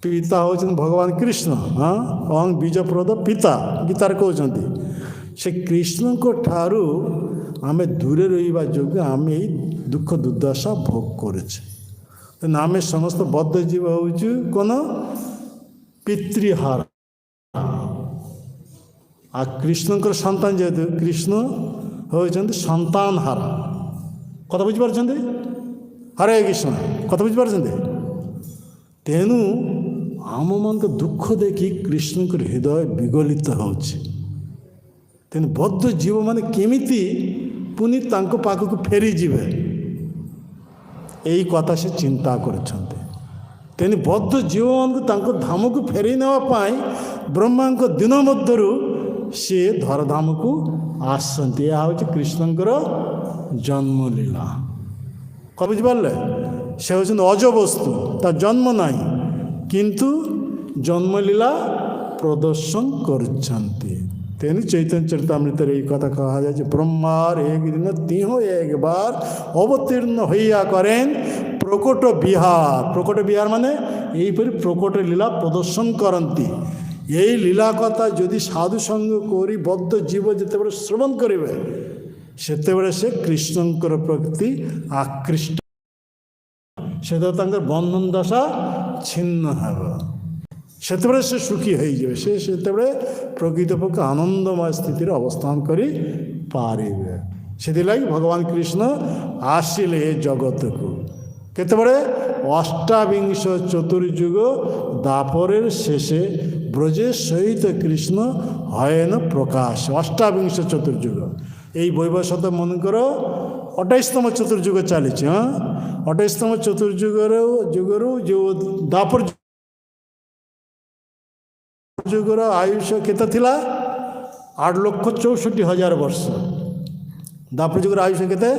ପିତା ହେଉଛନ୍ତି ଭଗବାନ କୃଷ୍ଣ। ହଁ, ଅହଂ ବୀଜପ୍ରଦ ପିତା ଗୀତାରେ କହୁଛନ୍ତି। ସେ କୃଷ୍ଣଙ୍କ ଠାରୁ ଆମେ ଦୂରେ ରହିବା ଯୋଗୁଁ ଆମେ ଏଇ ଦୁଃଖ ଦୁର୍ଦ୍ଦଶା ଭୋଗ କରୁଛେ। ତେଣୁ ଆମେ ସମସ୍ତ ବଦ୍ଧ ଜୀବ ହେଉଛୁ କ'ଣ? ପିତୃହାରା। ଆଉ କୃଷ୍ଣଙ୍କର ସନ୍ତାନ ଯେହେତୁ କୃଷ୍ଣ ହେଉଛନ୍ତି ସନ୍ତାନ ହାରା। କଥା ବୁଝିପାରୁଛନ୍ତି? ହରେ କୃଷ୍ଣ କଥା ବୁଝିପାରୁଛନ୍ତି? ତେଣୁ ଆମମାନଙ୍କ ଦୁଃଖ ଦେଖି କୃଷ୍ଣଙ୍କର ହୃଦୟ ବିଗଳିତ ହେଉଛି। ତେଣୁ ବଦ୍ଧ ଜୀବମାନେ କେମିତି ପୁଣି ତାଙ୍କ ପାଖକୁ ଫେରିଯିବେ, ଏଇ କଥା ସେ ଚିନ୍ତା କରୁଛନ୍ତି। ତେଣୁ ବଦ୍ଧ ଜୀବମାନଙ୍କୁ ତାଙ୍କ ଧାମକୁ ଫେରାଇ ନେବା ପାଇଁ ବ୍ରହ୍ମାଙ୍କ ଦିନ ମଧ୍ୟରୁ ସିଏ ଧରାଧାମକୁ ଆସନ୍ତି। ଏହା ହେଉଛି କୃଷ୍ଣଙ୍କର ଜନ୍ମଲୀଳା। କ'ଣ ବୁଝିପାରିଲେ? ସେ ହେଉଛନ୍ତି ଅଜବସ୍ତୁ, ତା ଜନ୍ମ ନାହିଁ, କିନ୍ତୁ ଜନ୍ମଲୀଳା ପ୍ରଦର୍ଶନ କରୁଛନ୍ତି। ତେଣୁ ଚୈତନ୍ୟ ଚରିତାମୃତରେ এই কথা କୁହାଯାଇଛି, ব্রহ্মার এক দিন তিহ একবার অবতীর্ণ হইয়া করেন প্রকট বিহার। প্রকট বিহার মানে এইপরি প্রকট লীলা প্রদর্শন করନ୍ତି। এই লীলা কথা যদি সাধুসঙ্গ କରି বদ্ধ জীব যেତେବେଳେ শ্রবণ କରିବେ, ସେତେବେଳେ ସେ କୃଷ୍ଣଙ୍କର ପ୍ରତି ଆକୃଷ୍ଟ, ସେତେବେଳେ ତାଙ୍କର ବନ୍ଧନ ଦଶା ଛିନ୍ନ ହେବ। ସେତେବେଳେ ସେ ସୁଖୀ ହୋଇଯିବେ। ସେ ସେତେବେଳେ ପ୍ରକୃତ ପକ୍ଷେ ଆନନ୍ଦମୟ ସ୍ଥିତିରେ ଅବସ୍ଥାନ କରିପାରିବେ। ସେଥିଲାଗି ଭଗବାନ କୃଷ୍ଣ ଆସିଲେ ଏ ଜଗତକୁ। କେତେବେଳେ? ଅଷ୍ଟାବିଂଶ ଚତୁର୍ଯୁଗ ଦାପରେর শেষে ব্রজের সহিত কৃষ্ণ হয়েন প্রকাশ। অষ্টাবিংশ চতুর্যুগ, এই বৈবস্বত মনଙ୍କର 28তম চতুর্যুগ ଚାଲିଛି। ହଁ, 28ତମ ଚତୁର୍ଯୁଗରୁ ଯେଉଁ ଦାପର ଯୁଗର ଆୟୁଷ କେତେ ଥିଲା? 8,64,000 ବର୍ଷ। ଦାପର ଯୁଗର ଆୟୁଷ କେତେ?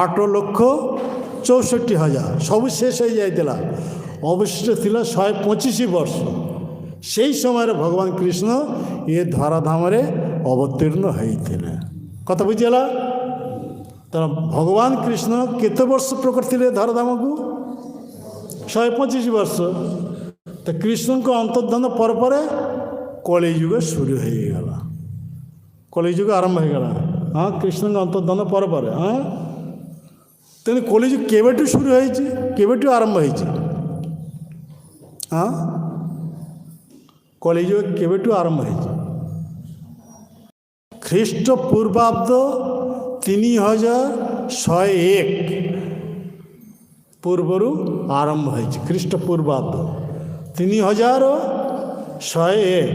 8,64,000। ସବୁ ଶେଷ ହୋଇଯାଇଥିଲା, ଅବଶିଷ୍ଟ ଥିଲା 125 ବର୍ଷ। ସେହି ସମୟରେ ଭଗବାନ କୃଷ୍ଣ ଏ ଧରାଧାମରେ ଅବତୀର୍ଣ୍ଣ ହୋଇଥିଲେ। କଥା ବୁଝିଗଲା? ତେଣୁ ଭଗବାନ କୃଷ୍ଣ କେତେ ବର୍ଷ ପ୍ରକଟ ଥିଲେ ଧରାଧାମକୁ? 125 ବର୍ଷ। ତ କୃଷ୍ଣଙ୍କ ଅନ୍ତର୍ଧାନ ପରେ ପରେ କଳିଯୁଗ ଶୁରୁ ହୋଇଗଲା। କଳିଯୁଗ ଆରମ୍ଭ ହୋଇଗଲା। ହଁ, କୃଷ୍ଣଙ୍କ ଅନ୍ତର୍ଧାନ ପରେ ପରେ। ହଁ, ତେଣୁ କଳିଯୁଗ କେବେଠୁ ଶୁରୁ ହୋଇଛି? କେବେଠୁ ଆରମ୍ଭ ହୋଇଛି? ହଁ, କଳିଯୁଗ କେବେଠୁ ଆରମ୍ଭ ହୋଇଛି? ଖ୍ରୀଷ୍ଟ ପୂର୍ବାବ୍ଦ 3101 ପୂର୍ବରୁ ଆରମ୍ଭ ହୋଇଛି। ଖ୍ରୀଷ୍ଟ ପୂର୍ବାବ୍ଦ 3101।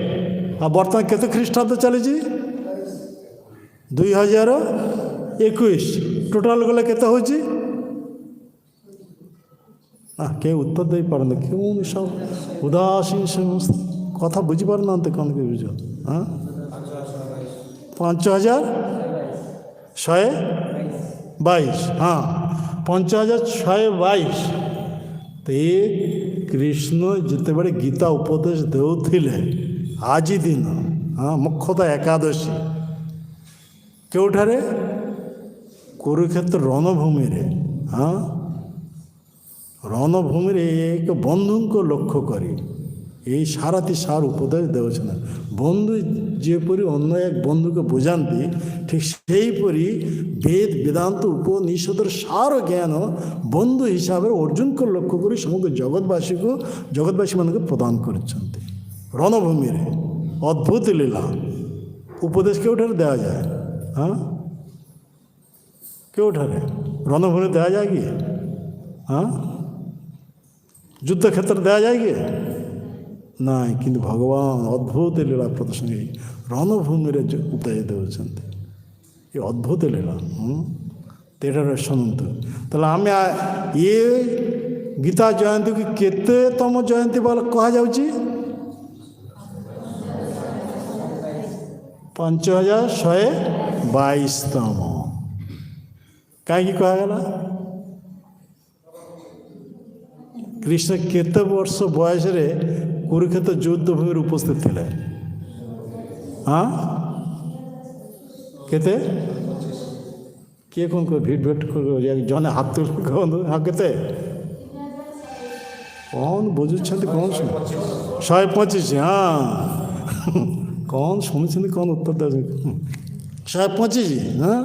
ଆଉ ବର୍ତ୍ତମାନ କେତେ ଖ୍ରୀଷ୍ଟାବ୍ଦ ଚାଲିଛି? 2021। ଟୋଟାଲ ଗଲେ କେତେ ହେଉଛି? କେହି ଉତ୍ତର ଦେଇପାରନ୍ତି? କେଉଁ ସବୁ ଉଦାସୀନ ସମସ୍ତ କଥା ବୁଝିପାରୁନାହାନ୍ତି। କ'ଣ ବୁଝ? ହଁ, 5122। ହଁ, 5122। ତ ଏ କୃଷ୍ଣ ଯେତେବେଳେ ଗୀତା ଉପଦେଶ ଦେଉଥିଲେ, ଆଜି ଦିନ, ହଁ, ମୁଖ୍ୟତଃ ଏକାଦଶୀ, କେଉଁଠାରେ? କୁରୁକ୍ଷେତ୍ର ରଣଭୂମିରେ। ହଁ, ରଣଭୂମିରେ ଏକ ବନ୍ଧୁଙ୍କ ଲକ୍ଷ୍ୟ କରି এই সারাতি সার উপদেশ দেওছেন। বন্ধু যেপরি অন্য এক বন্ধুকে বোঝাନ୍ତି, ঠিক সেইপরি বেদ বেদান্ত উপনিষদর সার জ্ঞান বন্ধু হিসাবে অর্জুনকে লক্ষ্য করে সমগ্র জগৎবাসীମାନଙ୍କୁ প্রদান କରିଛନ୍ତି। রণভূমিରେ অদ্ভুত লীলা ଉପଦେଶ କେଉଁଠାରେ ଦିଆଯାଏ? ହଁ, କେଉଁଠାରେ? ରଣଭୂମିରେ ଦିଆଯାଏ କି? ହଁ, ଯୁଦ୍ଧକ୍ଷେତ୍ରରେ ଦିଆଯାଏ କି? ନାଇଁ, କିନ୍ତୁ ଭଗବାନ ଅଦ୍ଭୁତ ଲୀଳା ପ୍ରଦର୍ଶନ କରି ରଣଭୂମିରେ ଉପଦେଶ ଦେଉଛନ୍ତି। ଏ ଅଦ୍ଭୁତ ଲୀଳା। ତେଣୁ ଶୁଣନ୍ତୁ, ତାହେଲେ ଆମେ ଇଏ ଗୀତା ଜୟନ୍ତୀକୁ କେତେତମ ଜୟନ୍ତୀ ବୋଲି କୁହାଯାଉଛି? 5122ତମ। କାହିଁକି କୁହାଗଲା? କୃଷ୍ଣ କେତେ ବର୍ଷ ବୟସରେ କୁରୁକ୍ଷେତ୍ର ଯୁଦ୍ଧ ଭୂମିରେ ଉପସ୍ଥିତ ଥିଲେ? हाँ केते किए कौन को भिट भेट जने हाथ तुल कहूँ हाँ केते कौन बुझुंट कौन 125 हाँ कौन शुणी कौन उत्तर दे 125 हाँ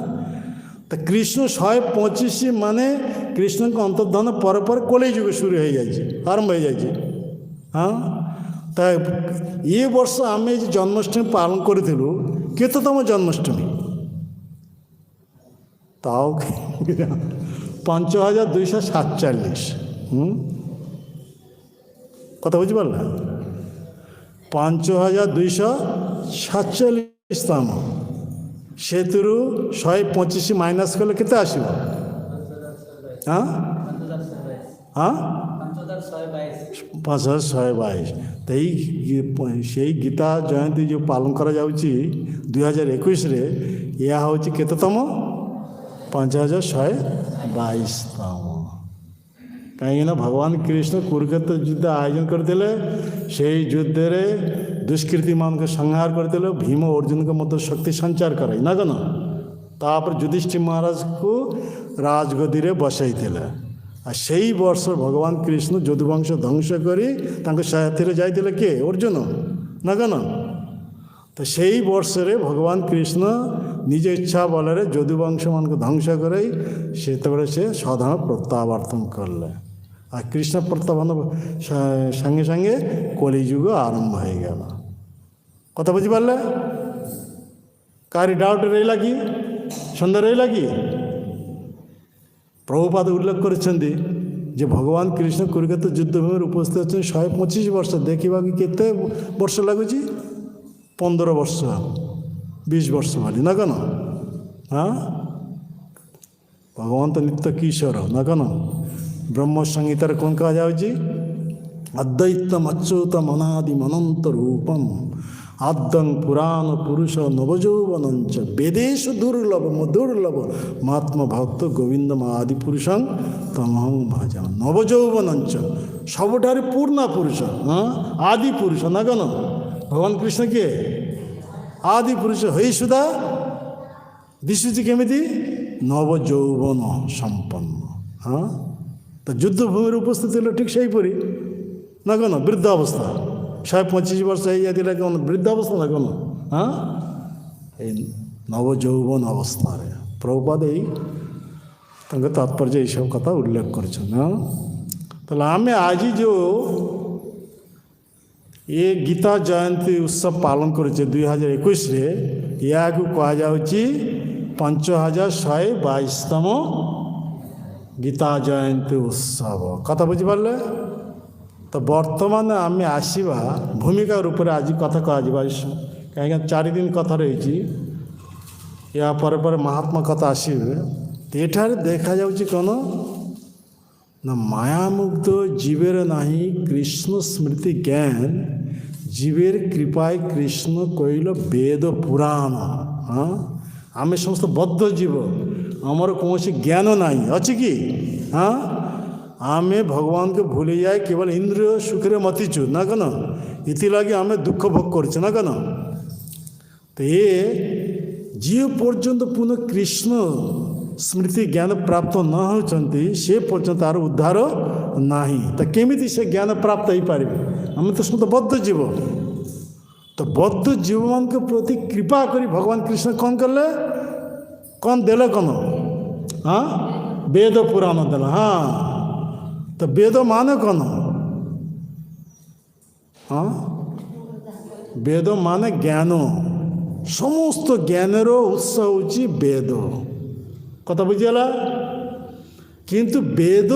तो कृष्ण 125 माने कृष्ण को अंतर्धान पर पर कलि जुग शुरू हो जाए आरंभ हो जाए हाँ तो ये वर्ष आम जन्माष्टमी पालन करूँ केतम जन्माष्टमी ताओ 5247 कथा बुझिपारा 5247तम से 125 माइनस कले केते आसिबो हाँ हाँ 5122 तो से गीता जयंती जो पालन करा जाउची 2021 रे या होची केतम 5122तम कहीं भगवान कृष्ण कुरुक्षेत्र युद्ध आयोजन करते से युद्ध रे दुष्कृति मान को संहार करते भीम अर्जुन को मत शक्ति संचार कराई ना कन तापर युधिष्ठिर महाराज को राजगदी रे बसई से ही वर्ष भगवान कृष्ण यदुवंश ध्वंस करी साथी जाते किए अर्जुन ना कन तो से ही वर्ष रे भगवान कृष्ण निज इच्छा बल यदुवंश मान को ध्वंस कराई से साधारण प्रत्यावर्तन करले आ कृष्ण प्रत्यावर्तन संगे संगे कलिजुग आरंभ हो गला कथा बुझिपारे कारी डाउट रहा कि सन्देह रहा कि प्रभुपाद उल्लेख कर भगवान कृष्ण कुरुक्षेत्र युद्धभूमि उपस्थित अच्छे 125 वर्ष देखा कि केते वर्ष लगुच 15 वर्ष 20 वर्ष वाली ना कन हाँ भगवान तो नित्य किशोर ना कन ब्रह्म संहितार कौन कहा जाए अद्वैतम अच्युतम अनादिम अनंत रूपम आद्यं पुराण पुरुष नवजौवनंच वेदेश दुर्लभ दुर्लभ महात्मा भक्त गोविंदम आदि पुरुषं तमहं भज नवजौवनंच सबुठारे पूर्ण पुरुष हाँ आदि पुरुष ना कन भगवान कृष्ण के आदि पुरुष हई सुधा दिशुची केमिति नवजौवन संपन्न हाँ तो युद्धभूमि उपस्थित ठीक से हीपरी ना कन वृद्ध अवस्था 125 वर्ष हो जाती कौन वृद्ध अवस्था ना कौन हाँ नवजौवन अवस्था प्रभुपाद यही तात्पर्य ये सब कथा उल्लेख कर आम आज जो ये गीता जयंती उत्सव पालन करुचे 2021 या कह जाऊँगी 5122तम गीता जयंती उत्सव कथा बुझिपारे तो बर्तमान आम आसवा भूमिका रूप से आज कथा कह कहीं 4 दिन कथा रही या पर महात्मा कथा आसवे तो ये देखा जाऊँगी कौन ना मायामुग्ध जीवेर नहीं कृष्ण स्मृति ज्ञान जीवेर कृपाय कृष्ण कहल वेद पुराण हाँ आम समस्त बद्ध जीव आमर कौन ज्ञान नहीं अच्छी कि हाँ आम भगवान को भूली जाए केवल इंद्रिय सुखरे मतिचु ना कन इतिलागी आम दुख भोग कर ना कन तो ये जीव पर्यंत पुनः कृष्ण स्मृति ज्ञान प्राप्त न होती से पर्यंत तार उद्धार नहीं तो केमिति से ज्ञान प्राप्त हो पारे आम तो समस्त बद्ध जीव तो बद्ध जीव मान के प्रति कृपा करी भगवान कृष्ण कौन कले कौन देले कौन हाँ वेद पुराण देला हाँ तो वेद माने कौन हाँ वेद माने ज्ञान समस्त ज्ञानर उत्स होची वेद कथा बुझीगला किंतु वेद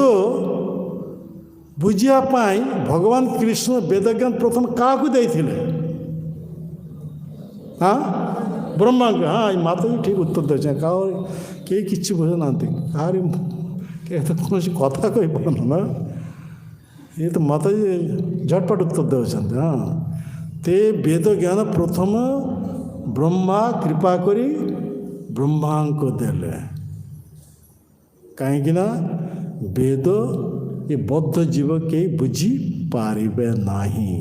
बुझापाई भगवान कृष्ण वेद ज्ञान प्रथम क्या देते हाँ ब्रह्मा को हाँ माता जी ठीक उत्तर दे कई कि बुझे ना कहार तो कौन कथा कही पार ना ये तो माता जी झटपट उत्तर दे हाँ ते वेद ज्ञान प्रथम ब्रह्मा कृपा करी ब्रह्मा को देले कहीं वेद ये बद्ध जीव कई बुझी पारे नहीं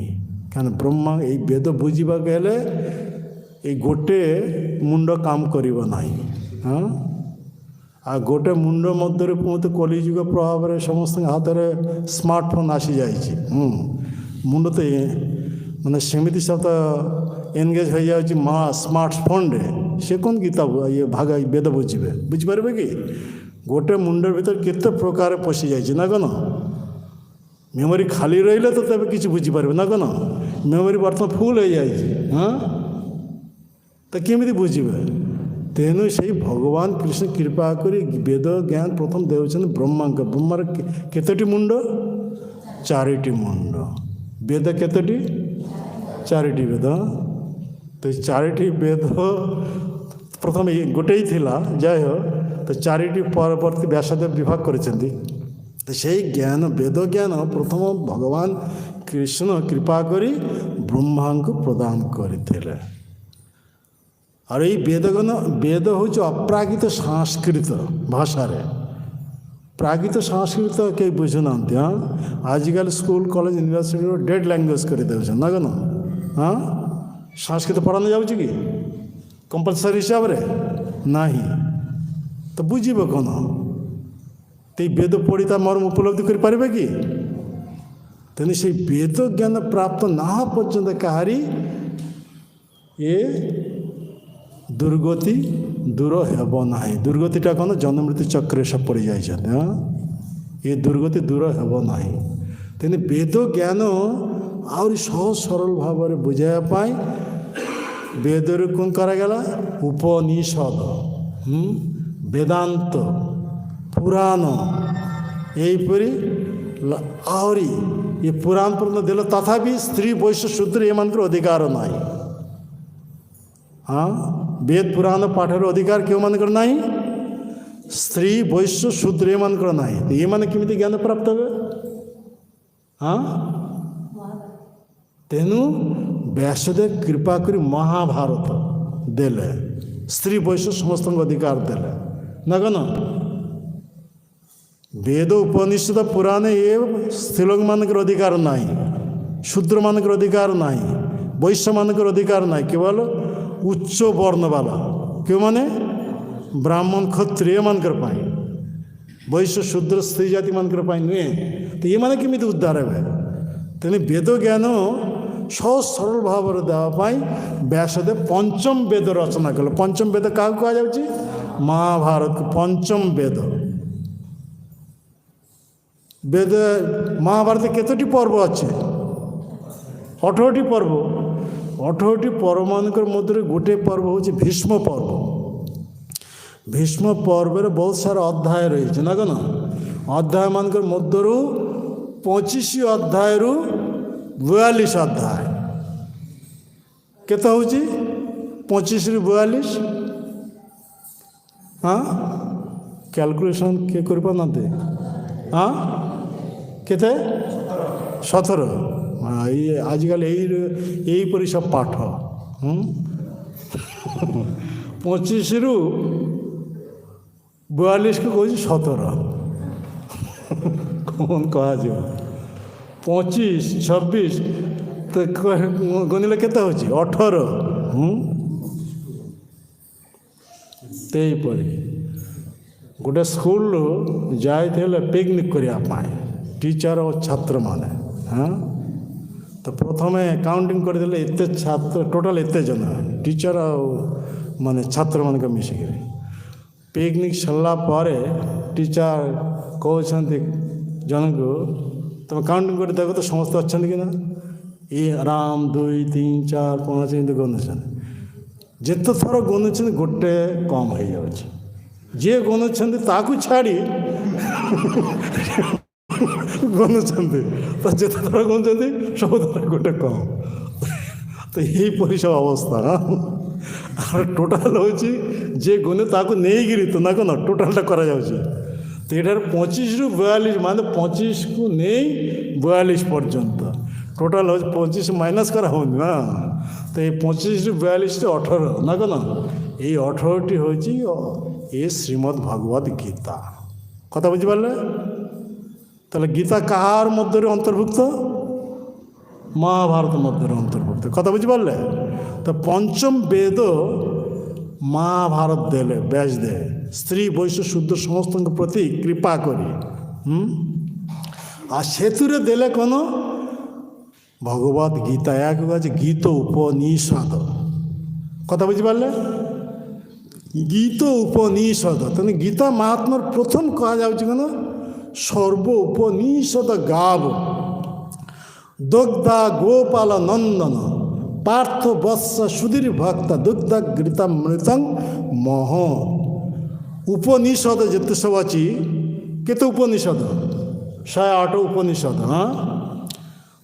क्या ब्रह्मा ये वेद बुझा गले এই গোটে ମୁଣ୍ଡ କାମ କରିବ ନାହିଁ। ହଁ ଆଉ ଗୋଟେ ମୁଣ୍ଡ ମଧ୍ୟରେ କୁହନ୍ତୁ କଳିଯୁଗ ପ୍ରଭାବରେ ସମସ୍ତଙ୍କ ହାତରେ ସ୍ମାର୍ଟଫୋନ୍ ଆସିଯାଇଛି। ମୁଣ୍ଡ ତ ମାନେ ସେମିତି ସତ ଏନଗେଜ୍ ହୋଇଯାଉଛି ସ୍ମାର୍ଟଫୋନ୍ରେ, ସେ କ'ଣ ଗୀତା ଇଏ ଭାଗ ବେଦ ବୁଝିପାରିବେ କି? ଗୋଟେ ମୁଣ୍ଡ ଭିତରେ କେତେ ପ୍ରକାର ପଶିଯାଇଛି ନା କ'ଣ? ମେମୋରି ଖାଲି ରହିଲେ ତ ତେବେ କିଛି ବୁଝିପାରିବେ ନା କ'ଣ? ମେମୋରି ବର୍ତ୍ତମାନ ଫୁଲ୍ ହୋଇଯାଇଛି। ତ କେମିତି ବୁଝିବେ? ତେଣୁ ସେଇ ଭଗବାନ କୃଷ୍ଣ କୃପା କରି ବେଦ ଜ୍ଞାନ ପ୍ରଥମ ଦେଉଛନ୍ତି ବ୍ରହ୍ମାଙ୍କ। ବ୍ରହ୍ମାର କେତୋଟି ମୁଣ୍ଡ? 4ଟି ମୁଣ୍ଡ। ବେଦ କେତୋଟି? 4ଟି ବେଦ। ତ 4ଟି ବେଦ ପ୍ରଥମେ ଗୋଟେ ହିଁ ଥିଲା, ଯାଇ ହଉ ତ 4ଟି ପରବର୍ତ୍ତୀ ବ୍ୟାସଦେବ ବିଭାଗ କରିଛନ୍ତି। ତ ସେଇ ଜ୍ଞାନ ବେଦ ଜ୍ଞାନ ପ୍ରଥମ ଭଗବାନ କୃଷ୍ଣ କୃପା କରି ବ୍ରହ୍ମାଙ୍କୁ ପ୍ରଦାନ କରିଥିଲେ। আর এই বেদগণ বেদ হচ্ছে অপ্রাকৃত সংস্কৃত ভাষার। প্রাকৃত সংস্কৃত কেউ বুঝুনাহান্তি। আজকাল school college university dead language করে দেউছেন না কেন? সংস্কৃত পড়ানো যাচ্ছে কি কম্পলসরি হিসাবে? ନାହିଁ। ତ ବୁଝିବ କ'ଣ? এই বেদ পড়ি ତା ମର୍ମ ଉପଲବ୍ଧି କରିପାରିବେ କି? ତେଣୁ ସେଇ ବେଦ ଜ୍ଞାନ ପ୍ରାପ୍ତ ନା ପର୍ଯ୍ୟନ୍ତ କାହାରି ଏ ଦୁର୍ଗତି ଦୂର ହେବ ନାହିଁ। ଦୁର୍ଗତିଟା କ'ଣ? ଜନ୍ମମୃତ୍ୟୁ ଚକ୍ରରେ ସବ ପଡ଼ିଯାଇଛନ୍ତି। ଏ ଦୁର୍ଗତି ଦୂର ହେବ ନାହିଁ। ତେଣୁ ବେଦ ଜ୍ଞାନ ଆହୁରି ସହଜ ସରଳ ଭାବରେ ବୁଝାଇବା ପାଇଁ ବେଦରୁ କ'ଣ କରାଗଲା? ଉପନିଷଦ, ବେଦାନ୍ତ, ପୁରାଣ, ଏହିପରି ଆହୁରି ଏ ପୁରାଣ ପର୍ଯ୍ୟନ୍ତ ଦେଲେ ତଥାପି ସ୍ତ୍ରୀ ବୈଶ୍ୟ ଶୂଦ୍ର ଏମାନଙ୍କର ଅଧିକାର ନାହିଁ। ବେଦ ପୁରାଣ ପାଠର ଅଧିକାର କେଉଁମାନଙ୍କର ନାହିଁ? ସ୍ତ୍ରୀ ବୈଶ୍ୟ ଶୂଦ୍ର ଏମାନଙ୍କର ନାହିଁ। ଏମାନେ କେମିତି ଜ୍ଞାନ ପ୍ରାପ୍ତ ହେବେ? ତେଣୁ ବ୍ୟାସଦେବ କୃପା କରି ମହାଭାରତ ଦେଲେ, ସ୍ତ୍ରୀ ବୈଶ୍ୟ ସମସ୍ତଙ୍କୁ ଅଧିକାର ଦେଲେ ନା କ'ଣ? ବେଦ ଉପନିଷଦ ପୁରାଣ ଏ ସ୍ତ୍ରୀଲୋକମାନଙ୍କର ଅଧିକାର ନାହିଁ, ଶୂଦ୍ରମାନଙ୍କର ଅଧିକାର ନାହିଁ, ବୈଶ୍ୟମାନଙ୍କର ଅଧିକାର ନାହିଁ। କେବଳ ଉଚ୍ଚ ବର୍ଣ୍ଣବାଲା କେଉଁମାନେ? ବ୍ରାହ୍ମଣ କ୍ଷତ୍ରିୟ ଏମାନଙ୍କର ପାଇଁ, ବୈଶ୍ୟ ଶୂଦ୍ର ସ୍ତ୍ରୀ ଜାତିମାନଙ୍କର ପାଇଁ ନୁହେଁ। ତ ଏମାନେ କେମିତି ଉଦ୍ଧାର ହେବେ? ତେଣୁ ବେଦ ଜ୍ଞାନ ସହଜ ସରଳ ଭାବରେ ଦେବା ପାଇଁ ବ୍ୟାସଦେବ ପଞ୍ଚମ ବେଦ ରଚନା କଲେ। ପଞ୍ଚମ ବେଦ କାହାକୁ କୁହାଯାଉଛି? ମହାଭାରତକୁ ପଞ୍ଚମ ବେଦ। ବେଦ ମହାଭାରତ କେତୋଟି ପର୍ବ ଅଛି? 18ଟି ପର୍ବ। 18ଟି ପର୍ବମାନଙ୍କର ମଧ୍ୟରେ ଗୋଟିଏ ପର୍ବ ହେଉଛି ଭୀଷ୍ମ ପର୍ବ। ଭୀଷ୍ମ ପର୍ବରେ ବହୁତ ସାରା ଅଧ୍ୟାୟ ରହିଛି ନା କ'ଣ? ଅଧ୍ୟାୟମାନଙ୍କର ମଧ୍ୟରୁ 25 ଅଧ୍ୟାୟରୁ 42 ଅଧ୍ୟାୟ। କେତେ ହେଉଛି? 25ରୁ 42? କ୍ୟାଲକୁଲେସନ୍ କିଏ କରିପାରୁନାହାନ୍ତି? କେତେ? 17। ଆଜିକାଲି ଏଇପରି ସବୁ ପାଠ। 25ରୁ 42କୁ କହୁଛି 17। କ'ଣ କୁହାଯିବ? 25, 26 ତ ଗଣିଲେ କେତେ ହେଉଛି? 18। ସେହିପରି ଗୋଟେ ସ୍କୁଲରୁ ଯାଇଥିଲେ ପିକନିକ୍ କରିବା ପାଇଁ ଟିଚର ଓ ଛାତ୍ରମାନେ। ତ ପ୍ରଥମେ କାଉଣ୍ଟିଂ କରିଦେଲେ ଏତେ ଛାତ୍ର, ଟୋଟାଲ୍ ଏତେ ଜଣ ଟିଚର ଆଉ ମାନେ ଛାତ୍ରମାନଙ୍କ ମିଶିକିରି। ପିକନିକ୍ ସରିଲା ପରେ ଟିଚର କହୁଛନ୍ତି ଜଣଙ୍କୁ, ତୁମେ କାଉଣ୍ଟିଂ କରି ଦେଖ ତ ସମସ୍ତେ ଅଛନ୍ତି କି ନା? ଆରାମ 2, 3, 4, 5 ଏମିତି ଗଣୁଛନ୍ତି। ଯେତେ ଥର ଗଣୁଛନ୍ତି ଗୋଟେ କମ୍ ହେଇଯାଉଛି। ଯିଏ ଗଣୁଛନ୍ତି ତାକୁ ଛାଡ଼ି ଗଣୁଛନ୍ତି, ତ ଯେତେ ଥର ଗଣୁଛନ୍ତି ସବୁଥର ଗୋଟେ କମ୍। ତ ଏହିପରି ସବୁ ଅବସ୍ଥା। আর টোটাল হচ্ছে যে গণে তাকে নেইকিরি তো না কোনো টোটালটা করা যাচ্ছে। তো এটার 25রু 42 মানে 25কু নেই 42 পর্যন্ত টোটাল হচ্ছে 25 মাইনাস করা হয়নি না। তো এই 25রু 42টা 18 না কোনো এই 18টি হচ্ছে এই শ্রীমদ্ ভগবদ গীতা। কথা বুঝতে পারলে? তাহলে গীতা কাহার মধ্যে অন্তর্ভুক্ত? মহাভারত মধ্যের অন্তর্ভুক্ত। কথা বুঝতে পারলে? তো পঞ্চম বেদ মহাভারত দেলে ব্যাস দে স্ত্রী বৈশ্য শুদ্ধ সমস্ত প্রতি কৃপা করি। আর সেতুরে দেলে কোনো ভগবত গীতা এক আছে গীত উপনিষদ। কথা বুঝতে পারলে? গীত উপনিষদ তেমনি গীতা মহাত্মার প্রথম কাজ হচ্ছে কেন সর্ব উপনিষদ গাব দুগ্ধা গোপাল নন্দন পার্থ বৎস সুধীর ভক্ত দুগ্ধ গীতামৃতং মহ। উপনিষদ যেতে সব ଅଛି কেতে উপনিষদ 108 উপনিষদ। হ্যাঁ,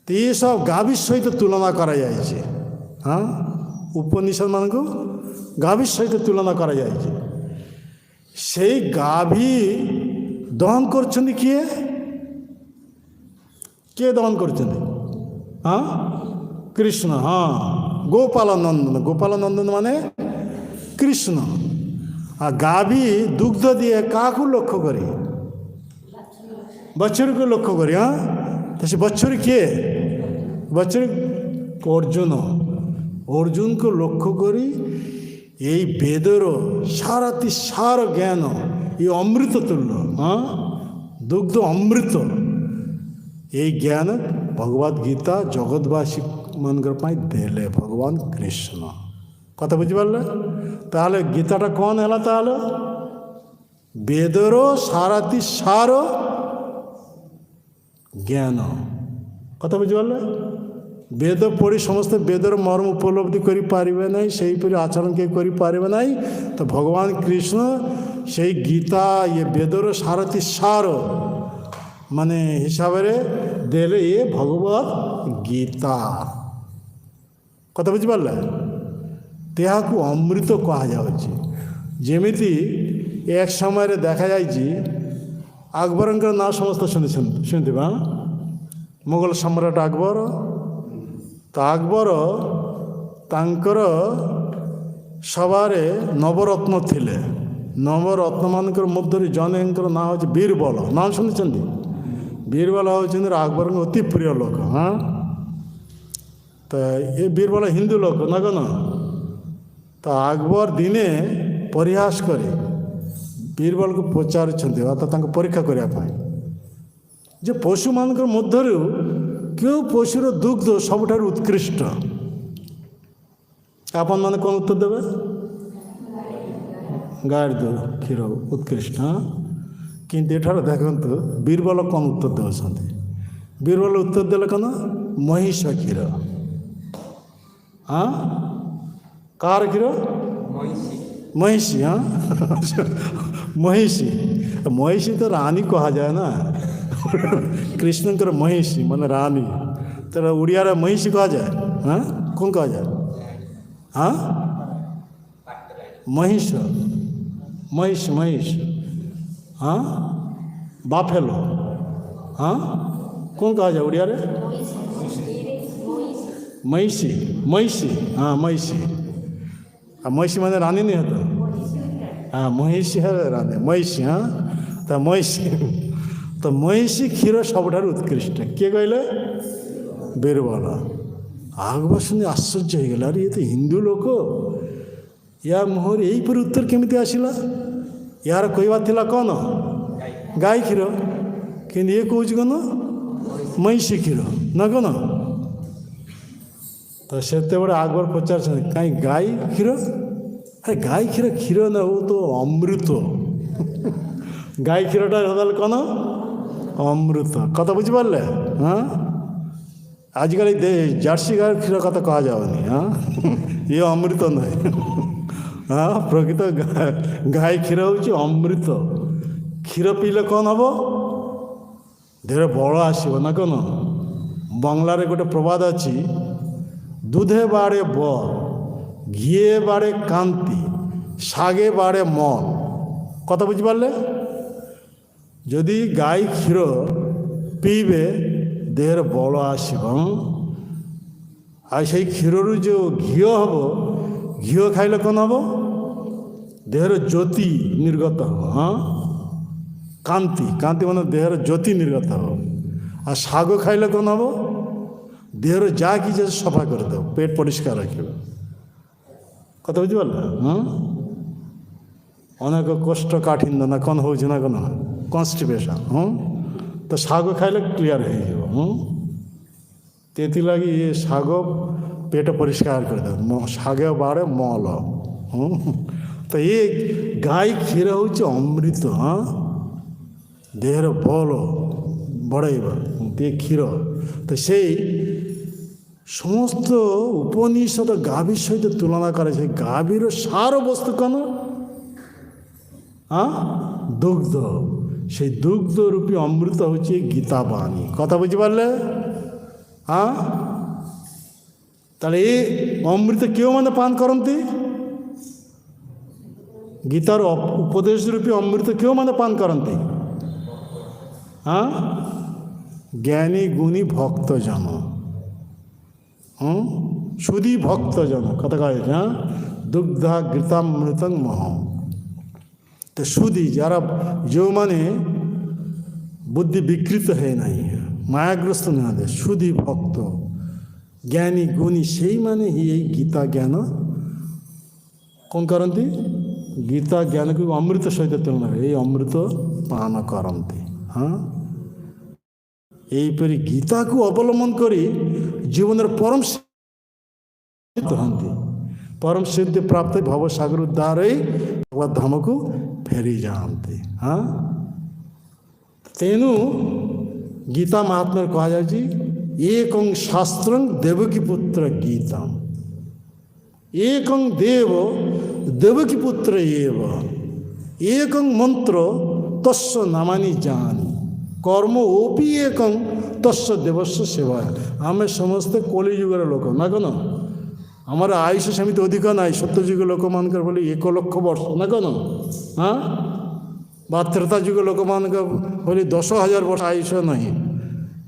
তো এইসব গাভীর সহিত তুলনা করা যাইছে। হ্যাঁ, উপনিষদ মানুষ গাভীর সহিত তুলনা করা যাইছে। সেই গাভী দহন করছেন কিয়ে? কে দহন করছেন? হ্যাঁ, কৃষ্ণ। হ্যাঁ, গোপাল নন্দন। গোপাল নন্দন মানে কৃষ্ণ। আর গাভী দুগ্ধ দিয়ে কাকু লক্ষ্য করি? বছরকে লক্ষ্য করি। হ্যাঁ, তো সে বছর কে? বছর অর্জুন। অর্জুনকে লক্ষ্য করি এই বেদেরও সারাতি সার জ্ঞান এই অমৃত তুল্য। হ্যাঁ, দুগ্ধ অমৃত। এই জ্ঞান ভগবদ গীতা জগৎবাসী মানকর পাই দেলে ভগবান কৃষ্ণ। কথা বুঝতে পারলে? তাহলে গীতাটা কোন এলা? তাহলে বেদেরও সারাতি সার জ্ঞান। কথা বুঝতে পারলে? বেদ পড়ি সমস্ত বেদর মর্ম উপলব্ধি করে পারিবে নাই, সেইপরি আচরণ কে করে পারিবে নাই। তো ভগবান কৃষ্ণ সেই গীতা ইয়ে বেদর সারথী সার মানে হিসাবে দেলে ইয়ে ভগবত গীতা। কথা বুঝি পারলে? তেহাকু অমৃত কুହାଯାଉଛି। ଯେମିତି এক ସମୟରେ ଦେଖାଯାଇଛି আকবরଙ୍କର ନାଁ ସମସ୍ତେ ଶୁଣିଥିବେ। ମୋଗଲ ସମ୍ରାଟ আকবର। ତ আকବର ତାଙ୍କର ସଭାରେ ନବରତ୍ନ ଥିଲେ। ନବରତ୍ନମାନଙ୍କର ମଧ୍ୟରୁ ଜଣେଙ୍କର ନାଁ ହେଉଛି ବୀରବଲ। ନାଁ ଶୁଣିଛନ୍ତି? ବୀରବଲ ହେଉଛନ୍ତି আকবରଙ୍କ ଅତି ପ୍ରିୟ ଲୋକ। ହଁ, ତ ଏ ବୀରବଲ ହିନ୍ଦୁ ଲୋକ ନା କ'ଣ? ତ আকবର ଦିନେ ପରିହାସ କରି ବୀରବଲକୁ ପଚାରୁଛନ୍ତି ଅର୍ଥାତ୍ ତାଙ୍କୁ ପରୀକ୍ଷା କରିବା ପାଇଁ ଯେ ପଶୁମାନଙ୍କ ମଧ୍ୟରୁ କେଉଁ ପଶୁର ଦୁଗ୍ଧ ସବୁଠାରୁ ଉତ୍କୃଷ୍ଟ? ଆପଣମାନେ କ'ଣ ଉତ୍ତର ଦେବେ? ଗାଈ କ୍ଷୀର ଉତ୍କୃଷ୍ଟ। କିନ୍ତୁ ଏଠାରେ ଦେଖନ୍ତୁ ବୀରବଲ କ'ଣ ଉତ୍ତର ଦେଉଛନ୍ତି। ବୀରବଲ ଉତ୍ତର ଦେଲେ କ'ଣ? ମହିଷ କ୍ଷୀର। ହଁ, କାହାର କ୍ଷୀର? ମହିଷୀ। ହଁ, ମହିଷୀ। ମହିଷୀ ତ ରାଣୀ କୁହାଯାଏ ନା। କୃଷ୍ଣଙ୍କର ମହିଷୀ ମାନେ ରାଣୀ। ତାର ଓଡ଼ିଆରେ ମହିଷୀ କୁହାଯାଏ। ହଁ, କ'ଣ କୁହାଯାଏ? ହଁ, ମହିଷ। ମହିଷ ମହିଷ। ହଁ, ବାଫେଲୋ। ହଁ, କ'ଣ କୁହାଯାଏ ଓଡ଼ିଆରେ? ମହିଷୀ। ମହିଷୀ। ହଁ, ମହିଷୀ। ଆଉ ମହିଷୀ ମାନେ ରାଣୀ ନୁହେଁ ତ? ହଁ, ମହିଷୀ ହେଲେ ରାଣୀ। ମହିଷୀ। ହଁ, ତ ମହିଷୀ। ତ ମହିଷୀ କ୍ଷୀର ସବୁଠାରୁ ଉତ୍କୃଷ୍ଟ। କିଏ କହିଲେ? ବୀରବଲ। আকবର ଶୁଣି ଆଶ୍ଚର୍ଯ୍ୟ ହେଇଗଲା। ଆରେ ଇଏ ତ ହିନ୍ଦୁ ଲୋକ, ୟା ମୁହଁରେ ଏହିପରି ଉତ୍ତର କେମିତି ଆସିଲା? ୟାର କହିବା ଥିଲା କ'ଣ? ଗାଈ କ୍ଷୀର। କିନ୍ତୁ ଇଏ କହୁଛି କ'ଣ? ମହିଷୀ କ୍ଷୀର ନା କ'ଣ? ତ ସେତେବେଳେ আকবର ପଚାରୁଛନ୍ତି କାହିଁ ଗାଈ କ୍ଷୀର? ଆରେ ଗାଈ କ୍ଷୀର କ୍ଷୀର ନା ଓ ତ ଅମୃତ। ଗାଈ କ୍ଷୀରଟା ହେଲେ କ'ଣ? ଅମୃତ। କଥା ବୁଝିପାରିଲେ? ହଁ, ଆଜିକାଲି ଜାର୍ସି ଗାଈ କ୍ଷୀର କଥା କୁହାଯାଉନି। ହଁ, ଇଏ ଅମୃତ ନୁହେଁ। ହଁ, ପ୍ରକୃତ ଗାଈ କ୍ଷୀର ହେଉଛି ଅମୃତ। କ୍ଷୀର ପିଇଲେ କ'ଣ ହେବ? ଦେହରେ ବଳ ଆସିବ ନା କ'ଣ? ବଙ୍ଗଳାରେ ଗୋଟେ ପ୍ରବାଦ ଅଛି, দুধে বাড়ে বল, ঘিয়ে বাড়ে কান্তি, শাগে বাড়ে মন। কথা বুঝতে পারলে? যদি গাই ক্ষীর পিইবে দেহের বল আসব। আর সেই ক্ষীরর যে ঘিও হব, ঘিও খাইলে কোন হব? দেহের জ্যোতি নির্গত হব। হ্যাঁ, কান্তি। কান্তি মানে দেহের জ্যোতি নির্গত হব। আর শাগ খাইলে কোন হব? দেহর যা কিছু আছে সফা করে দাও, পেট পরিষ্কার রাখবে। কথা বুঝতে পারলে? হ্যাঁ, অনেক কষ্ট কাঠিন্য না কোন হচ্ছে না কোনো কনস্টিপেশন। তো শাগ খাইলে ক্লিয়ার হয়ে যাব। তেতি লাগি এ শাগ পেট পরিষ্কার করে দেব, শাগে বাড়ে মল। তো এ গাই ক্ষীর হচ্ছে অমৃত। দেহের বল বড়াইবা দিয়ে ক্ষীর। তো সেই সমস্ত উপনিষদ গাভীর সহিত তুলনা করে। সেই গাভীর সার বস্তু কেন? দুগ্ধ। সেই দুগ্ধরূপী অমৃত হচ্ছে গীতা বাণী। কথা বুঝতে পারলে? তাহলে এই অমৃত কেউ মানে পান করন্তি? গীতার উপদেশ রূপী অমৃত কেউ মানে পান করন্তি? জ্ঞানী গুণী ভক্তজন। শুধু ভক্তজন কথা কয়। দুগ্ধা গীতামৃতং মহ। তো শুধু যারা ଯେଉଁମାନେ বুদ্ধি বিকৃত হয়ে নাই, মায়াগ্রস্ত না দেয়, শুধু ভক্ত জ্ঞানী গুণী, সেইମାନେ ହିଁ এই গীতা জ্ঞাନ କ'ଣ କରନ୍ତି? ଗୀତା ଜ୍ଞାନକୁ ଅମୃତ ସହିତ ତୁଳନା କରି ଏଇ ଅମୃତ ପାନ କରନ୍ତି। ଏହିପରି ଗୀତାକୁ ଅବଲମ୍ବନ କରି ଜୀବନର ପରମ ସିଦ୍ଧ ହୁଅନ୍ତି। ପରମ ସିଦ୍ଧି ପ୍ରାପ୍ତ ଭବସାଗର ଉଦ୍ଧାର ହୋଇ ଭଗବତ ଧାମକୁ ଫେରି ଯାଆନ୍ତି। ତେଣୁ ଗୀତା ମହାତ୍ମାରେ କୁହାଯାଉଛି ଏକଂ ଶାସ୍ତ୍ରଂ ଦେବକୀ ପୁତ୍ର ଗୀତାମ୍, ଏକଂ ଦେବ ଦେବକୀ ପୁତ୍ର ଏବ, ଏକଂ ମନ୍ତ୍ର ତସ୍ୟ ନାମାନି ଜାନି, କର୍ମ ଓପି ଏକଂ ତସ୍ୟ ଦେବସ୍ୟ ସେବା। ଆମେ ସମସ୍ତେ କଳିଯୁଗର ଲୋକ ନା କ'ଣ? ଆମର ଆୟୁଷ ସେମିତି ଅଧିକ ନାହିଁ। ସତ୍ୟଯୁଗ ଲୋକମାନଙ୍କର ବୋଲି 1 ଲକ୍ଷ ବର୍ଷ ନା କ'ଣ? ବା ତ୍ରେତା ଯୁଗ ଲୋକମାନଙ୍କ ବୋଲି 10,000 ବର୍ଷ ଆୟୁଷ ନାହିଁ,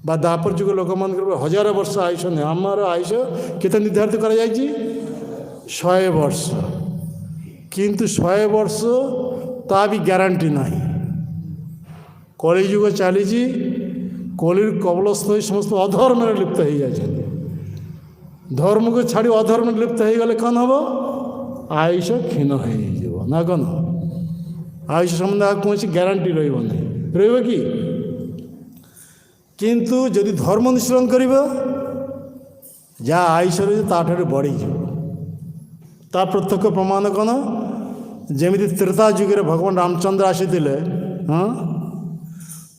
ବା ଦ୍ୱାପର ଯୁଗ ଲୋକମାନଙ୍କର 1000 ବର୍ଷ ଆୟୁଷ ନାହିଁ। ଆମର ଆୟୁଷ କେତେ ନିର୍ଦ୍ଧାରିତ କରାଯାଇଛି? 100 ବର୍ଷ। କିନ୍ତୁ 100 ବର୍ଷ ତା ବି ଗ୍ୟାରେଣ୍ଟି ନାହିଁ। କଳିଯୁଗ ଚାଲିଛି, କଳିର କବଳସ୍ଥ ହୋଇ ସମସ୍ତ ଅଧର୍ମରେ ଲିପ୍ତ ହୋଇଯାଇଛନ୍ତି। ଧର୍ମକୁ ଛାଡ଼ି ଅଧର୍ମରେ ଲିପ୍ତ ହୋଇଗଲେ କ'ଣ ହେବ? ଆୟୁଷ କ୍ଷୀଣ ହୋଇଯିବ ନା କ'ଣ? ଆୟୁଷ ସମ୍ବନ୍ଧରେ ଆଉ କୌଣସି ଗ୍ୟାରେଣ୍ଟି ରହିବ ନାହିଁ। ରହିବ କି? କିନ୍ତୁ ଯଦି ଧର୍ମ ଅନୁଶୀଳନ କରିବ, ଯାହା ଆୟୁଷ ରହିବ ତାଠାରୁ ବଢ଼ିଯିବ। ତା ପ୍ରତ୍ୟକ୍ଷ ପ୍ରମାଣ କ'ଣ? ଯେମିତି ତ୍ରେତା ଯୁଗରେ ଭଗବାନ ରାମଚନ୍ଦ୍ର ଆସିଥିଲେ,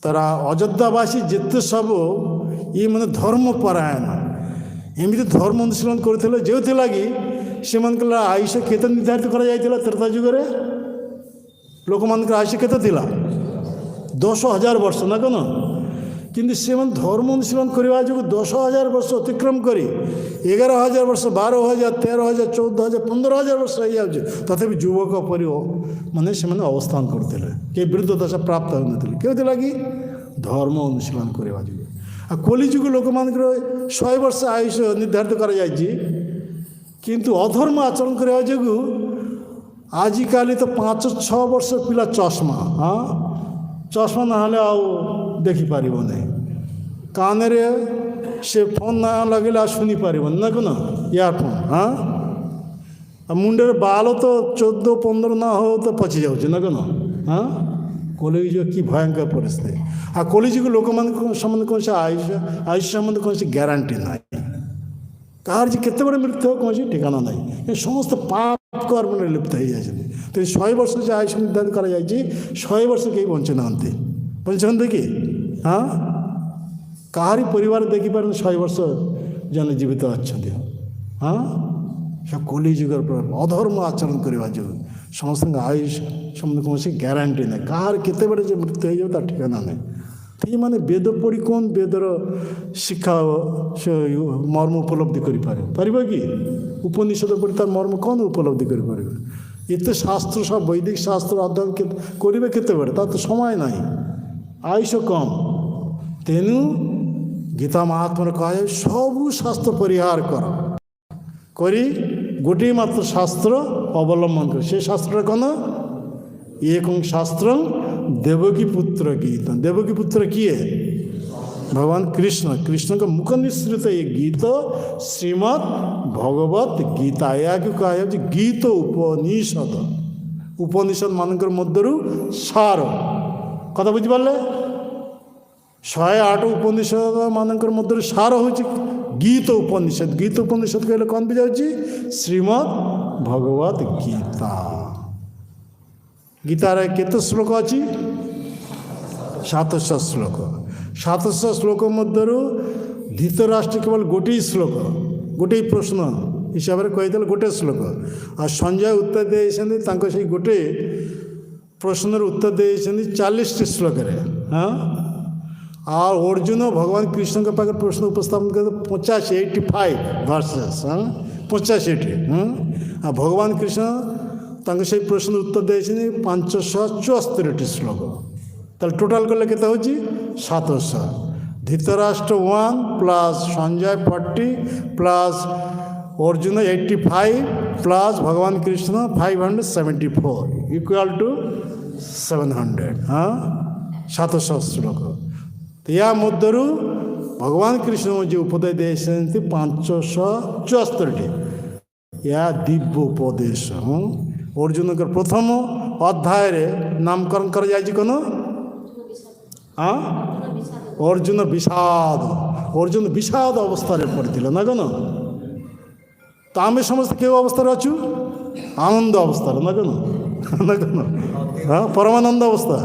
ତାର ଅଯୋଧ୍ୟାବାସୀ ଯେତେ ସବୁ ଇଏ ମାନେ ଧର୍ମପରାୟଣ, ଏମିତି ଧର୍ମ ଅନୁଶୀଳନ କରୁଥିଲେ, ଯେଉଁଥିଲାଗି ସେମାନଙ୍କର ଆୟୁଷ କେତେ ନିର୍ଦ୍ଧାରିତ କରାଯାଇଥିଲା? ତ୍ରେତା ଯୁଗରେ ଲୋକମାନଙ୍କର ଆୟୁଷ କେତେ ଥିଲା? 10,000 ବର୍ଷ ନା କ'ଣ? କିନ୍ତୁ ସେମାନେ ଧର୍ମ ଅନୁଶୀଳନ କରିବା ଯୋଗୁଁ 10,000 ବର୍ଷ ଅତିକ୍ରମ କରି 11,000 ବର୍ଷ, 12,000, 13,000, 14,000, 15,000 ବର୍ଷ ହେଇଯାଉଛି। ତଥାପି ଯୁବକ ପରି ମାନେ ସେମାନେ ଅବସ୍ଥାନ କରୁଥିଲେ, କେହି ବୃଦ୍ଧ ଦଶା ପ୍ରାପ୍ତ ହେଉନଥିଲେ। କେଉଁଥିଲାଗି? ଧର୍ମ ଅନୁଶୀଳନ କରିବା ଯୋଗୁଁ। ଆଉ କଳିଯୁଗ ଲୋକମାନଙ୍କର 100 ବର୍ଷ ଆୟୁଷ ନିର୍ଦ୍ଧାରିତ କରାଯାଇଛି, କିନ୍ତୁ ଅଧର୍ମ ଆଚରଣ କରିବା ଯୋଗୁଁ ଆଜିକାଲି ତ 5-6 ବର୍ଷ ପିଲା ଚଷମା, ଚଷମା ନହେଲେ ଆଉ ଦେଖିପାରିବ ନାହିଁ। କାନରେ ସେ ଫୋନ୍ ନା ଲଗେଇଲେ ଆଉ ଶୁଣିପାରିବନି ନା କ'ଣ? ଇୟରଫୋନ୍। ଆଉ ମୁଣ୍ଡରେ ବାଳ ତ 14-15 ନା ହଉ ତ ପଚି ଯାଉଛି ନା କ'ଣ? କଳିଯୁଗ କି ଭୟଙ୍କର ପରିସ୍ଥିତି। ଆଉ କଳିଯୁଗ ଲୋକମାନଙ୍କ ସମ୍ବନ୍ଧରେ କୌଣସି ଆୟୁଷ ସମ୍ବନ୍ଧରେ କୌଣସି ଗ୍ୟାରେଣ୍ଟି ନାହିଁ। କାହାର ଯେ କେତେବେଳେ ମୃତ୍ୟୁ ହେବ କୌଣସି ଠିକଣା ନାହିଁ। ଏ ସମସ୍ତ ପାପ କର୍ମରେ ଲିପ୍ତ ହୋଇଯାଇଛନ୍ତି। ତେଣୁ 100 ବର୍ଷ ଯେ ଆୟୁଷ ନିର୍ଦ୍ଧାରିତ କରାଯାଇଛି, 100 ବର୍ଷ କେହି ବଞ୍ଚିନାହାନ୍ତି। ବଞ୍ଚିଛନ୍ତି କି? କାହାରି ପରିବାର ଦେଖିପାରୁନି 100 ବର୍ଷ ଜଣେ ଜୀବିତ ଅଛନ୍ତି। ସେ କଳିଯୁଗର ଅଧର୍ମ ଆଚରଣ କରିବା ଯୋଗୁଁ ସମସ୍ତଙ୍କ ଆୟୁଷ ସମ୍ବନ୍ଧରେ କୌଣସି ଗ୍ୟାରେଣ୍ଟି ନାହିଁ। କାହାର କେତେବେଳେ ଯେ ମୃତ୍ୟୁ ହେଇଯିବ ତା ଠିକଣା ନାହିଁ। ଏଇମାନେ ବେଦ ପଢ଼ି କ'ଣ ବେଦର ଶିକ୍ଷା ସେ ମର୍ମ ଉପଲବ୍ଧି କରିପାରିବ କି? ଉପନିଷଦ ପଢ଼ି ତାର ମର୍ମ କ'ଣ ଉପଲବ୍ଧି କରିପାରିବ? ଏତେ ଶାସ୍ତ୍ର, ସବୁ ବୈଦିକ ଶାସ୍ତ୍ର ଅଧ୍ୟୟନ କରିବେ କେତେବେଳେ? ତାର ତ ସମୟ ନାହିଁ, ଆୟୁଷ କମ୍। ତେଣୁ ଗୀତା ମହାତ୍ମାରେ କୁହାଯାଏ ସବୁ ଶାସ୍ତ୍ର ପରିହାର କରି ଗୋଟିଏ ମାତ୍ର ଶାସ୍ତ୍ର ଅବଲମ୍ବନ କର। ସେ ଶାସ୍ତ୍ରଟା କ'ଣ? ଏକଂ ଶାସ୍ତ୍ରଂ ଦେବକୀ ପୁତ୍ର ଗୀତା। ଦେବକୀ ପୁତ୍ର କିଏ? भगवान कृष्ण का मुख निश्रित ये गीत श्रीमद् भगवत गीता या कहा गीत उपनिषद उपनिषद मानकर मध्यरु सार कथा बुझिपारे 108 उपनिषद मानकर मध्यरु सार हूँ गीत उपनिषद कहले कौन भी जाऊँगी श्रीमद् भगवत गीता गीतार केते श्लोक अच्छी 700 श्लोक 700 श्लोक मध्यरु धृतराष्ट्र केवल गोटे श्लोक गोटे प्रश्न हिसाब से कहीदे गोटे श्लोक आ संजय उत्तर देते से गोटे प्रश्नर उत्तर देते 40 श्लोक हाँ आ अर्जुन भगवान कृष्ण के पाखे प्रश्न उपस्थापन करते 85 वर्सेस हाँ 85 हाँ आ भगवान कृष्ण से प्रश्न उत्तर देते 574 श्लोक ताल टोटाल कले केते होची 700 Dhritarashtra 1 plus Sanjay 40 plus Arjun 85 plus भगवान कृष्ण 574 इक्वल टू 700 हाँ 700 श्लोक तो या मध्यरु भगवान कृष्ण जो उपदेश देते 574 या दिव्य उपदेश अर्जुन के प्रथम अध्याय नामकरण कर जाए कौन हाँ अर्जुन विषाद अवस्था पड़े ना कौन तो आम समस्त क्यों अवस्था अच्छु आनंद अवस्था ना कौन ना कौन हाँ परमानंद अवस्था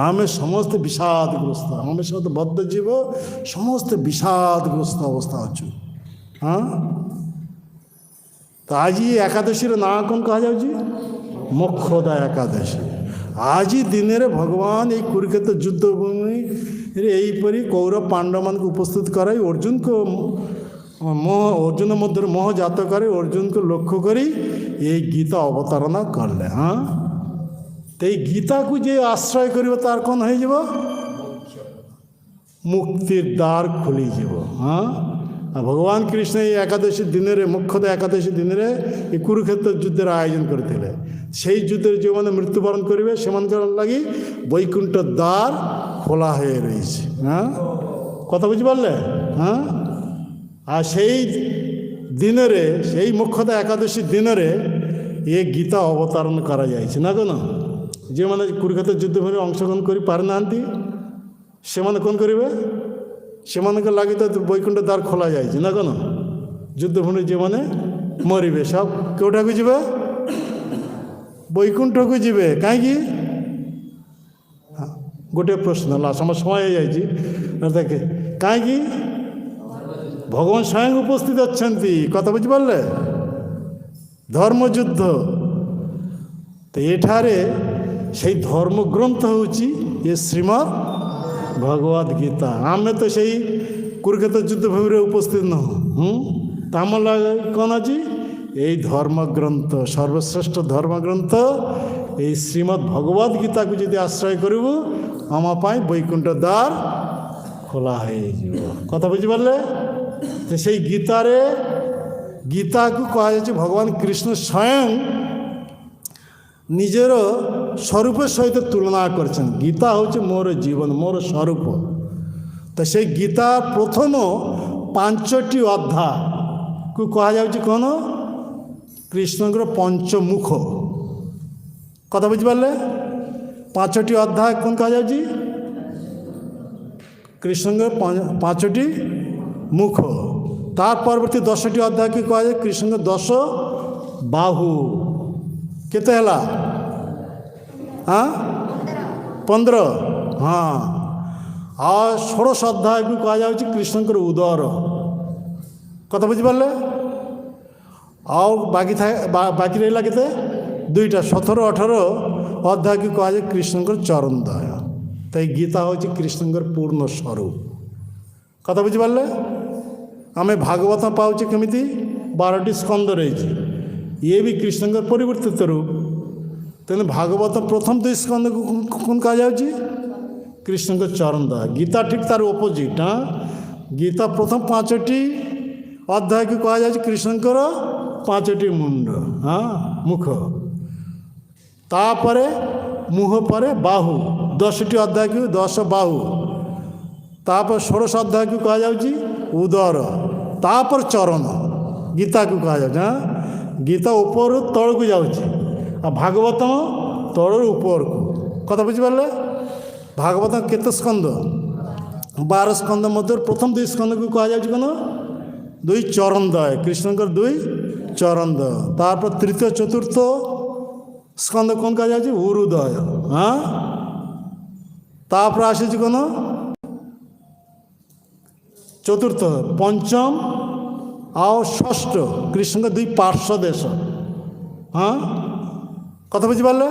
आम समस्त विषादग्रस्त आम समस्त बद्ध जीव समस्त विषादग्रस्त अवस्था अच्छु हाँ तो आज ये एकादशी ना कौन कहा जाऊँ मोक्षदा एकादशी आज दिन रे भगवान ये कुरुक्षेत्र युद्ध भूमि यहीपरी कौरव पांडव मान को उपस्थित कराई अर्जुन को अर्जुन मध्य मोह जात कर अर्जुन को लक्ष्य करी ये गीता अवतारणा करले हाँ तो ये गीता को जे आश्रय कर तार कौन हो मुक्तिर द्वार खुली हाँ भगवान कृष्ण ये एकादशी दिन रे मुख्यतः एकादशी दिन रे ये कुरुक्षेत्र युद्धर आयोजन करते से युद्ध जो मैंने मृत्युवरण करेंगे से लगी वैकुंठ द्वार खोला हो रही हाँ कथा बुझिपारे हाँ आ से दिन रे से मुख्यतः एकादशी दिन रे ये गीता अवतारण करा जाए ना कौन जो मैंने कुरुक्षेत्र युद्ध में अंशग्रहण कर पारि ना से कौन करेंगे से लगे तो वैकुंठ द्वार खोला जाए ना कौन युद्ध भूमि जो मैंने मरबे सब कौटा को जीवे वैकुंठ को जीवे कहीं गोटे प्रश्न ला समय हो देखे कहीं भगवान स्वयं उपस्थित अच्छा कथा बुझिपारे धर्म युद्ध तो ये से धर्म ग्रंथ हूँ ये श्रीमद् भगवद गीता आम तो से कुरुक्षेत्र युद्ध भूमि उपस्थित न आम लगे कौन अच्छी यही धर्म ग्रंथ सर्वश्रेष्ठ धर्म ग्रंथ ये श्रीमद् भगवद गीता को यदि आश्रय करूँ आम वैकुंठ द्वार खोला हो कथा बुझिपारे तो से गीता को कहा जाए भगवान कृष्ण स्वयं निजर स्वरूप सहित तुलना कर गीता हूँ मोर जीवन मोर स्वरूप तो से गीता प्रथम 5टी अध्याय को कहा जाए कौन कृष्ण पंचमुख कथा बुझिपारे 5टी अध्याय कौन कहा जाए कृष्ण 5टी मुख तार परवर्ती 10टी अध्याय की कहा जाए कृष्ण 10 बाहु केते हला हाँ 15 हाँ आ 16 अध्याय को कहा जाए कृष्ण उदर कथा बुझिपारे और बाकी रहा के 2टा 17-18 अध्याय की कहा जाए कृष्ण चरणद्वय तो गीता हूँ कृष्ण पूर्ण स्वरूप कथा बुझिपारे आम भागवत पाचे केमी 12टी स्कंद रही ये भी कृष्ण का परिवर्तित रूप तेने भागवत प्रथम 2 स्कंद को कौन कहा जाए कृष्ण का चरणद्वय गीता ठीक तार ओपोजिट हाँ गीता प्रथम 5टी अध्याय को कहा जाए कृष्ण 5टी मुंड हाँ मुख तापरे मुह पर बाहु 10टी अध्याय की 10 बाहु ତାପରେ ଷୋଡ଼ଶ ଅଧ୍ୟାୟକୁ କୁହାଯାଉଛି ଉଦର, ତାପରେ ଚରଣ ଗୀତାକୁ କୁହାଯାଉଛି। ଗୀତା ଉପରୁ ତଳକୁ ଯାଉଛି ଆଉ ଭାଗବତମ ତଳରୁ ଉପରକୁ। କଥା ବୁଝିପାରିଲେ? ଭାଗବତ କେତେ ସ୍କନ୍ଦ? 12 ସ୍କନ୍ଦ ମଧ୍ୟରୁ ପ୍ରଥମ 2 ସ୍କନ୍ଦକୁ କୁହାଯାଉଛି କ'ଣ? 2 ଚରଣଦ୍ୱୟ, କୃଷ୍ଣଙ୍କର 2 ଚରଣଦ୍ୱୟ। ତାପରେ ତୃତୀୟ ଚତୁର୍ଥ ସ୍କନ୍ଦ କ'ଣ କୁହାଯାଉଛି? ଉରୁଦୟ। ତାପରେ ଆସିଛି କ'ଣ? ଚତୁର୍ଥ, ପଞ୍ଚମ ଆଉ ଷଷ୍ଠ କୃଷ୍ଣଙ୍କ 2 ପାର୍ଶ୍ୱ ଦେଶ। କଥା ବୁଝିପାରିଲେ?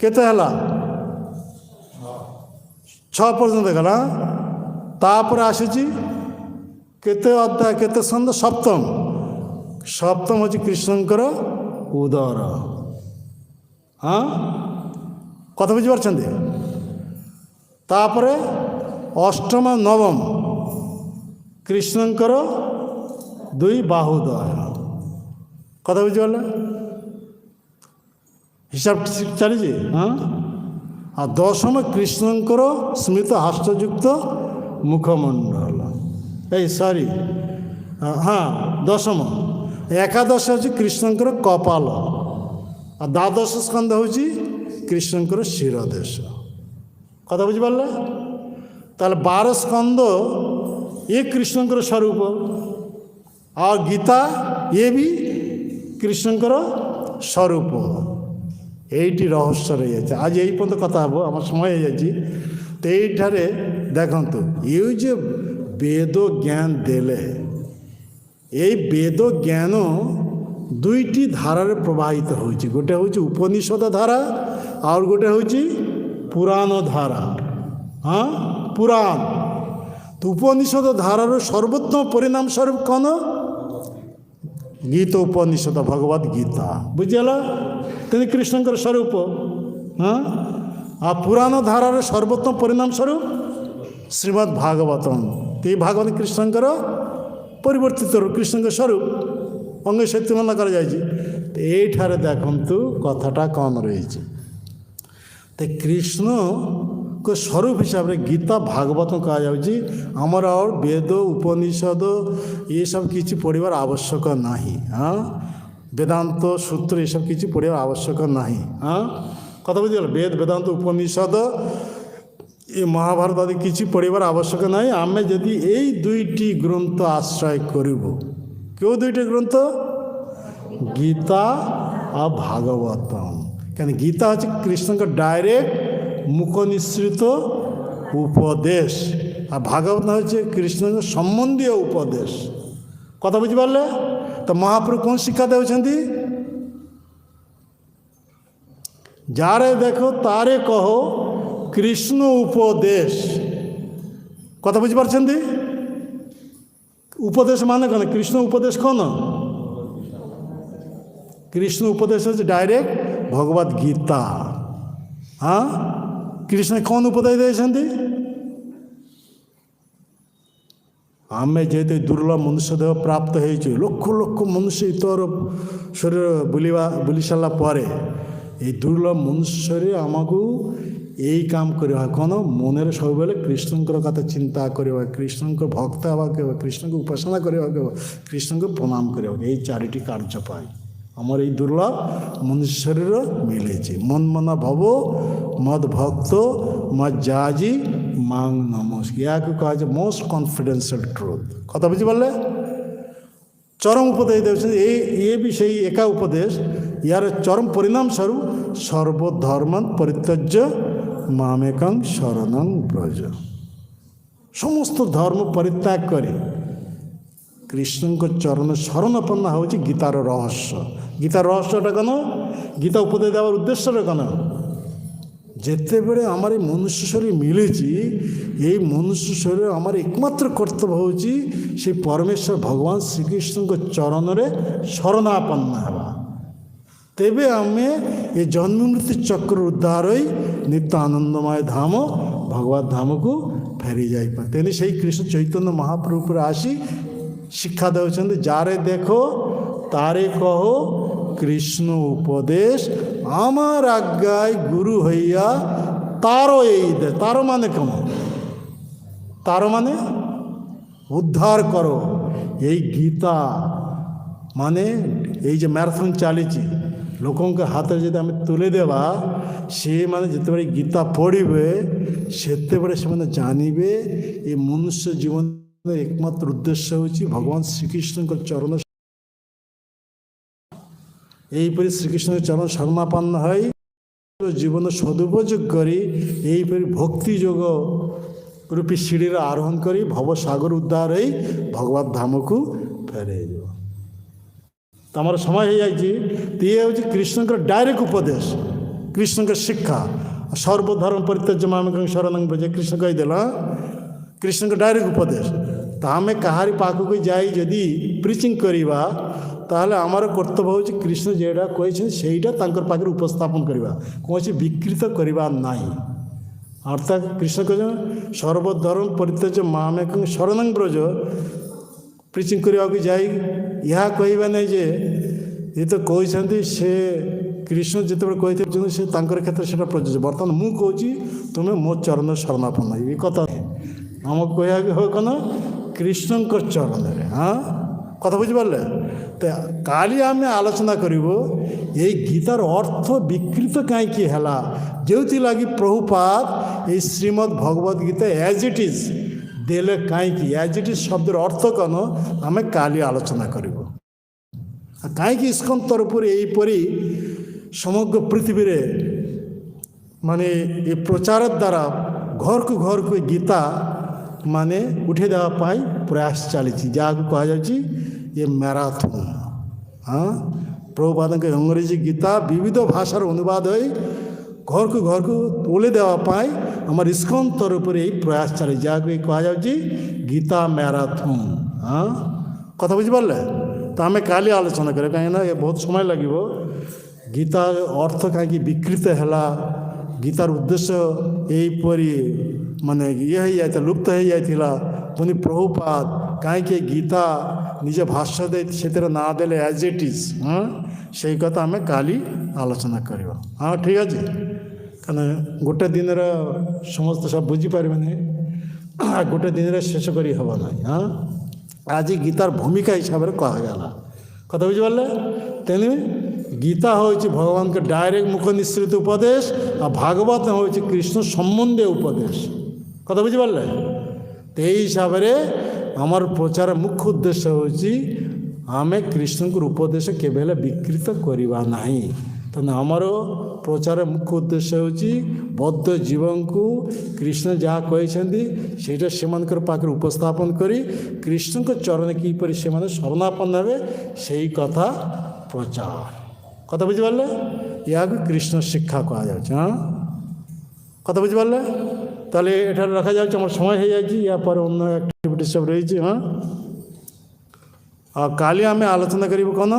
କେତେ ହେଲା? 6 ପର୍ଯ୍ୟନ୍ତ ଗଲା। ତାପରେ ଆସିଛି କେତେ ଅଧ୍ୟାୟ, କେତେ ସ୍କନ୍ଦ? ସପ୍ତମ। ସପ୍ତମ ହେଉଛି କୃଷ୍ଣଙ୍କର ଉଦର। କଥା ବୁଝିପାରୁଛନ୍ତି? ତାପରେ ଅଷ୍ଟମ ନବମ କୃଷ୍ଣଙ୍କର 2 ବାହୁଦ୍ୱୟ। କଥା ବୁଝିପାରିଲେ? ହିସାବ ଠିକ୍ ଚାଲିଛି। ଆଉ ଦଶମ କୃଷ୍ଣଙ୍କର ସ୍ମିତ ହାସ୍ୟଯୁକ୍ତ ମୁଖମଣ୍ଡଳ। ଦଶମ। ଏକାଦଶ ହେଉଛି କୃଷ୍ଣଙ୍କର କପାଳ। ଆଉ ଦ୍ୱାଦଶ ସ୍କନ୍ଦ ହେଉଛି କୃଷ୍ଣଙ୍କର ଶିରଦେଶ। କଥା ବୁଝିପାରିଲେ? ତାହେଲେ 12 ସ୍କନ୍ଦ ଇଏ କୃଷ୍ଣଙ୍କର ସ୍ୱରୂପ, ଆଉ ଗୀତା ଇଏ ବି କୃଷ୍ଣଙ୍କର ସ୍ୱରୂପ। এইটি রহস্য রয়েছে। আজ এই পর্যন্ত কথা হব, আমার সময় হয়ে যাচ্ছে। তো এইঠারে দেখন্তু, এই যে বেদ জ্ঞান দেলে, এই বেদ জ্ঞান 2টি ধারারে প্রবাহিত হয়েছে। গোটে হচ্ছে উপনিষদ ধারা, আর গোটে হচ্ছে পুরাণ ধারা। পুরাণ তো উপনিষদ ধারার সর্বোত্তম পরিণাম স্বরূপ কোন? গীতা উপনিষদ, ভগবদ গীতা। বুঝিগল? তিনি কৃষ্ণଙ୍କର স্বরূপ। আর পুরাণ ধারার সর্বোত্তম পরিণাম স্বরূপ শ্রীমদ্ ভাগবতম। এই ভাগবত কৃষ্ণଙ୍କର পরিবর্তিত রূপ, কৃষ্ণଙ୍କ স্বরূপ অঙ্গ সত্য মনে করা যাইছে। তো এইঠারে দেখন্তু কথাটা কম রয়েছে। তো কৃষ্ণ স্বরূপ হিসাবে গীতা ভাগবত কুহযাଉଛି। আমার আর বেদ উপনিষদ এসব কিছু পড়িবার আবশ্যক ନାହିଁ। বেদান্ত সূত্র এসব কিছু পড়িবার আবশ্যক ନାହିଁ। কথা বুঝিগল? বেদ বেদান্ত উপনিষদ এ মহাভারত আদি কিছু পড়িবার আবশ্যক নাই। আমি যদি এই 2টি গ্রন্থ আশ্রয় করিব। কেউ 2টি গ্রন্থ? গীতা আর ভাগবতম। কেন? গীতা হচ্ছে কৃষ্ণকে ডাইরেক্ট মুখ নিঃসৃত উপদেশ, আর ভাগবত হচ্ছে কৃষ্ণଙ୍କ সম্বন্ধীয় উপদেশ। কথা বুঝিপারলে? তো মহাপ্রভু কোন শিক্ষা দেউছেন? যারে দেখো তারে কহ কৃষ্ণ উপদেশ। কথা বুঝিপারছেন? উপদেশ মানে কোন? কৃষ্ণ উপদেশ কোন? কৃষ্ণ উপদেশ হচ্ছে ডাইরেক্ট ভগবদ গীতা। কৃষ্ণ কোন উপদেশ দিয়েছেন? ଆମେ ଯେହେତୁ ଦୁର୍ଲଭ ମନୁଷ୍ୟ ଦେହ ପ୍ରାପ୍ତ ହେଇଛୁ, ଲକ୍ଷ ଲକ୍ଷ ମନୁଷ୍ୟ ଇତର ଶରୀର ବୁଲି ସାରିଲା ପରେ এই ଦୁର୍ଲଭ ମନୁଷ୍ୟରେ ଆମକୁ ଏଇ କାମ କରିବା କ'ଣ? ମନରେ ସବୁବେଳେ କୃଷ୍ଣଙ୍କର କଥା ଚିନ୍ତା କରିବା, କୃଷ୍ଣଙ୍କ ଭକ୍ତ ହେବାକୁ ହେବ, କୃଷ୍ଣଙ୍କୁ ଉପାସନା କରିବାକୁ ହେବ, କୃଷ୍ଣଙ୍କୁ ପ୍ରଣାମ କରିବାକୁ। এই 4ଟି କାର୍ଯ୍ୟ ପାଇଁ আমার এই দুর্লভ মনুষ্য শরীর মিলেছে। মন মনা ভব মদ ভক্ত মদ জাজি মাং নমস্ক। ইয়াকে কুহযাଏ মোস্ট কনফিডেন্সিয়াল ট্রুথ। কথা বুঝিপারলে? চরম উপদেশ দেউছেন। ইয়ে বি সেই একা উপদেশ। ইয়ার চরম পরিণাম স্বরূপ সর্বধর্ম পরিত্যজ্য মামেকং শরণং ব্রজ। সমস্ত ধর্ম পরিত্যাগ করে কৃষ্ণଙ୍କ চরণ শরণাপন্ন ହେଉଛି ଗୀତାର ରହସ୍ୟ। ଗୀତାର ରହସ୍ୟଟା କ'ଣ? ଗୀତା ଉପଦେଶ ଦେବାର ଉଦ୍ଦେଶ୍ୟଟା କ'ଣ? ଯେତେବେଳେ ଆମର এই ମନୁଷ୍ୟ ଶରୀର ମିଳିଛି, এই ମନୁଷ୍ୟ ଶରୀର ଆମର ଏକମାତ୍ର କର୍ତ୍ତବ୍ୟ ହେଉଛି ସେ ପରମେଶ୍ୱର ଭଗବାନ ଶ୍ରୀକୃଷ୍ଣଙ୍କ ଚରଣରେ ଶରଣାପନ୍ନ ହେବା। ତେବେ ଆମେ ଏ ଜନ୍ମ ମୃତ୍ୟୁ ଚକ୍ର ଉଦ୍ଧାର ହୋଇ ନିତ୍ୟ ଆନନ୍ଦମୟ ଧାମ ଭଗବତ ଧାମକୁ ଫେରି ଯାଇପାରେ। ତେଣୁ ସେହି କୃଷ୍ଣ ଚୈତନ୍ୟ ମହାପ୍ରଭୁ ଉପରେ ଆସି শিক্ষা দেওছেন। যারে দেখো তারে কহ কৃষ্ণ উপদেশ, আমার আজ্ঞায় গুরু হইয়া তারও এই দে। তারও মানে কেমন? তার মানে উদ্ধার করো। এই গীতা মানে এই যে ম্যারাথন চালিছি ଲୋକଙ୍କ ହାତରେ ଯଦି ଆମେ ତୁଲେ ଦେବା, ସେମାନେ ଯେତେବେଳେ ଗୀତା ପଢ଼ିବେ ସେତେବେଳେ ସେମାନେ ଜାଣିବେ ଏ ମନୁଷ୍ୟ ଜୀବନର ଏକମାତ୍ର ଉଦ୍ଦେଶ୍ୟ ହେଉଛି ଭଗବାନ ଶ୍ରୀକୃଷ୍ଣଙ୍କ ଚରଣ। এইপরি শ্রীকৃষ্ণের চরণ শরণাপন্ন হই জীবন সদুপযোগ করি এইপরি ভক্তি যোগ রূপী সিঁড়ির আরোহণ করি ভবসাগর উদ্ধার হই ভগবত ধামকু ফেরে যাব। তো আমার সময় হয়ে যাইছি। ইয়ে হচ্ছে কৃষ্ণଙ୍କର ডাইরেক্ট উপদেশ, কৃষ্ণଙ୍କର শিক্ষা। সর্বধর্ম পরিত্যাজ্য মামেকং শরণং ব্রজ, কৃষ্ণ କହିଦେଲ কৃষ্ণଙ୍କ ডাইরেক্ট উপদেশ। তা ଆମେ କାହାରି ପାଖକୁ ଯାଇ ଯଦି ପ୍ରିଚିଂ କରିବା ତାହେଲେ ଆମର କର୍ତ୍ତବ୍ୟ ହେଉଛି କୃଷ୍ଣ ଯେଉଁଟା କହିଛନ୍ତି ସେଇଟା ତାଙ୍କର ପାଖରେ ଉପସ୍ଥାପନ କରିବା, କୌଣସି ବିକୃତ କରିବା ନାହିଁ। ଅର୍ଥାତ୍ କୃଷ୍ଣ କହିଛନ୍ତି ସର୍ବଧର୍ମ ପରିତ୍ୟାଜ୍ୟ ମାମେକଂ ଶରଣଂ ବ୍ରଜ। ପ୍ରିଚିଂ କରିବାକୁ ଯାଇ ଏହା କହିବା ନାହିଁ ଯେ ଏ ତ କହିଛନ୍ତି ସେ କୃଷ୍ଣ ଯେତେବେଳେ କହିଥିଲେ ସେ ତାଙ୍କର କ୍ଷେତ୍ରରେ ସେଇଟା ପ୍ରଯୁଜ୍ୟ। ବର୍ତ୍ତମାନ ମୁଁ କହୁଛି ତୁମେ ମୋ ଚରଣ ଶରଣାପନ୍ନ ଏ କଥା ଆମକୁ କହିବାକୁ ହେବ କ'ଣ কৃষ্ণଙ୍କ চরণরে। হ্যাঁ, কথা বুঝিপারলে? তো কালি আমি আলোচনা করব এই গীতার অর্থ বিকৃত কাইকি হেলা, যেউথিলাগি প্রভুপাদ এই Srimad Bhagavad Gita as it is দেলে কাইকি। এজ ইট ইজ শব্দের অর্থ কেন আমি কালি আলোচনা করব। কাইকি ইস্কন তরফরে এইপরি সমগ্র পৃথিবীরে মানে এই প্রচারের দ্বারা ঘরকু ঘরকু গীতা ମାନେ ଉଠାଇ ଦେବା ପାଇଁ ପ୍ରୟାସ ଚାଲିଛି, ଯାହାକୁ କୁହାଯାଉଛି ଏ ମ୍ୟାରାଥନ୍। ହଁ, ପ୍ରଭୁପାଦଙ୍କ ଇଂରେଜୀ ଗୀତା ବିବିଧ ଭାଷାର ଅନୁବାଦ ହୋଇ ଘରକୁ ଘରକୁ ତୋଳି ଦେବା ପାଇଁ ଆମର ଇସ୍କନ ତରଫରୁ ଏଇ ପ୍ରୟାସ ଚାଲିଛି, ଯାହାକୁ କୁହାଯାଉଛି ଗୀତା ମ୍ୟାରାଥନ୍। ହଁ, କଥା ବୁଝିପାରିଲେ? ତ ଆମେ କାଲି ଆଲୋଚନା କରିବା, କାହିଁକିନା ଏ ବହୁତ ସମୟ ଲାଗିବ। ଗୀତା ଅର୍ଥ କାହିଁକି ବିକୃତ ହେଲା, ଗୀତାର ଉଦ୍ଦେଶ୍ୟ ଏଇପରି ମାନେ ଇଏ ହେଇଯାଇଥିଲା, ଲୁପ୍ତ ହେଇଯାଇଥିଲା। ପୁଣି ପ୍ରଭୁପାଦ କାହିଁକି ଗୀତା ନିଜ ଭାଷ୍ୟ ଦେଇ ସେଥିରେ ନାଁ ଦେଲେ ଏଜ୍ ଇଟ୍ ଇଜ୍। ହଁ, ସେଇ କଥା ଆମେ କାଲି ଆଲୋଚନା କରିବା। ହଁ, ଠିକ୍ ଅଛି। କାରଣ ଗୋଟେ ଦିନରେ ସମସ୍ତେ ସବୁ ବୁଝିପାରିବେନି, ଗୋଟେ ଦିନରେ ଶେଷ କରି ହେବ ନାହିଁ। ହଁ, ଆଜି ଗୀତାର ଭୂମିକା ହିସାବରେ କୁହାଗଲା, କଥା ବୁଝିପାରିଲେ? ତେଣୁ ଗୀତା ହେଉଛି ଭଗବାନଙ୍କ ଡାଇରେକ୍ଟ ମୁଖ ନିଃସୃତ ଉପଦେଶ, ଆଉ ଭାଗବତ ହେଉଛି କୃଷ୍ଣ ସମ୍ବନ୍ଧୀୟ ଉପଦେଶ, কথা বুঝিপারলে? তো এই হিসাবে আমার প্রচার মুখ্য উদ্দেশ্য হচ্ছে আমি কৃষ্ণঙ্কর উপদেশ কেবে হলে বিকৃত করিবা নাই। তেমন আমার প্রচার মুখ্য উদ্দেশ্য হচ্ছে বদ্ধ জীবনকু কৃষ্ণ যা କହିଛନ୍ତି সেইটা সেমানଙ୍କର পাখে উপস্থাপন করি কৃষ্ণଙ୍କ চরণে কিপরি সেমানে শরণাপন্ন হবে সেই কথা প্রচার, কথা বুঝিপারলে? ইয়াকে কৃষ্ণ শিক্ষা কুয়া যাচ্ছে। হ্যাঁ, কথা বুঝিপারলে? তাহলে এটা রাখা যাচ্ছে, আমার সময় হয়ে যাচ্ছে, ইয়াপরে অন্য অ্যাক্টিভিটি সব রয়েছে। হ্যাঁ, আর কালি আমি আলোচনা করিব কোন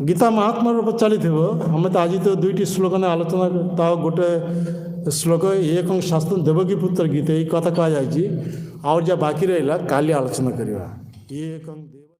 গীতা মহাত্মার উপর চালিথিব। আমি তো আজি তো দুইটি শ্লোকনে আলোচনা, তাও গোটে শ্লোক একং শাস্ত্র দেবকী পুত্র গীতা এই কথা কুয়া যাইছি। আর যা বাকি রহিলা কালি আলোচনা করিবা। একং দেব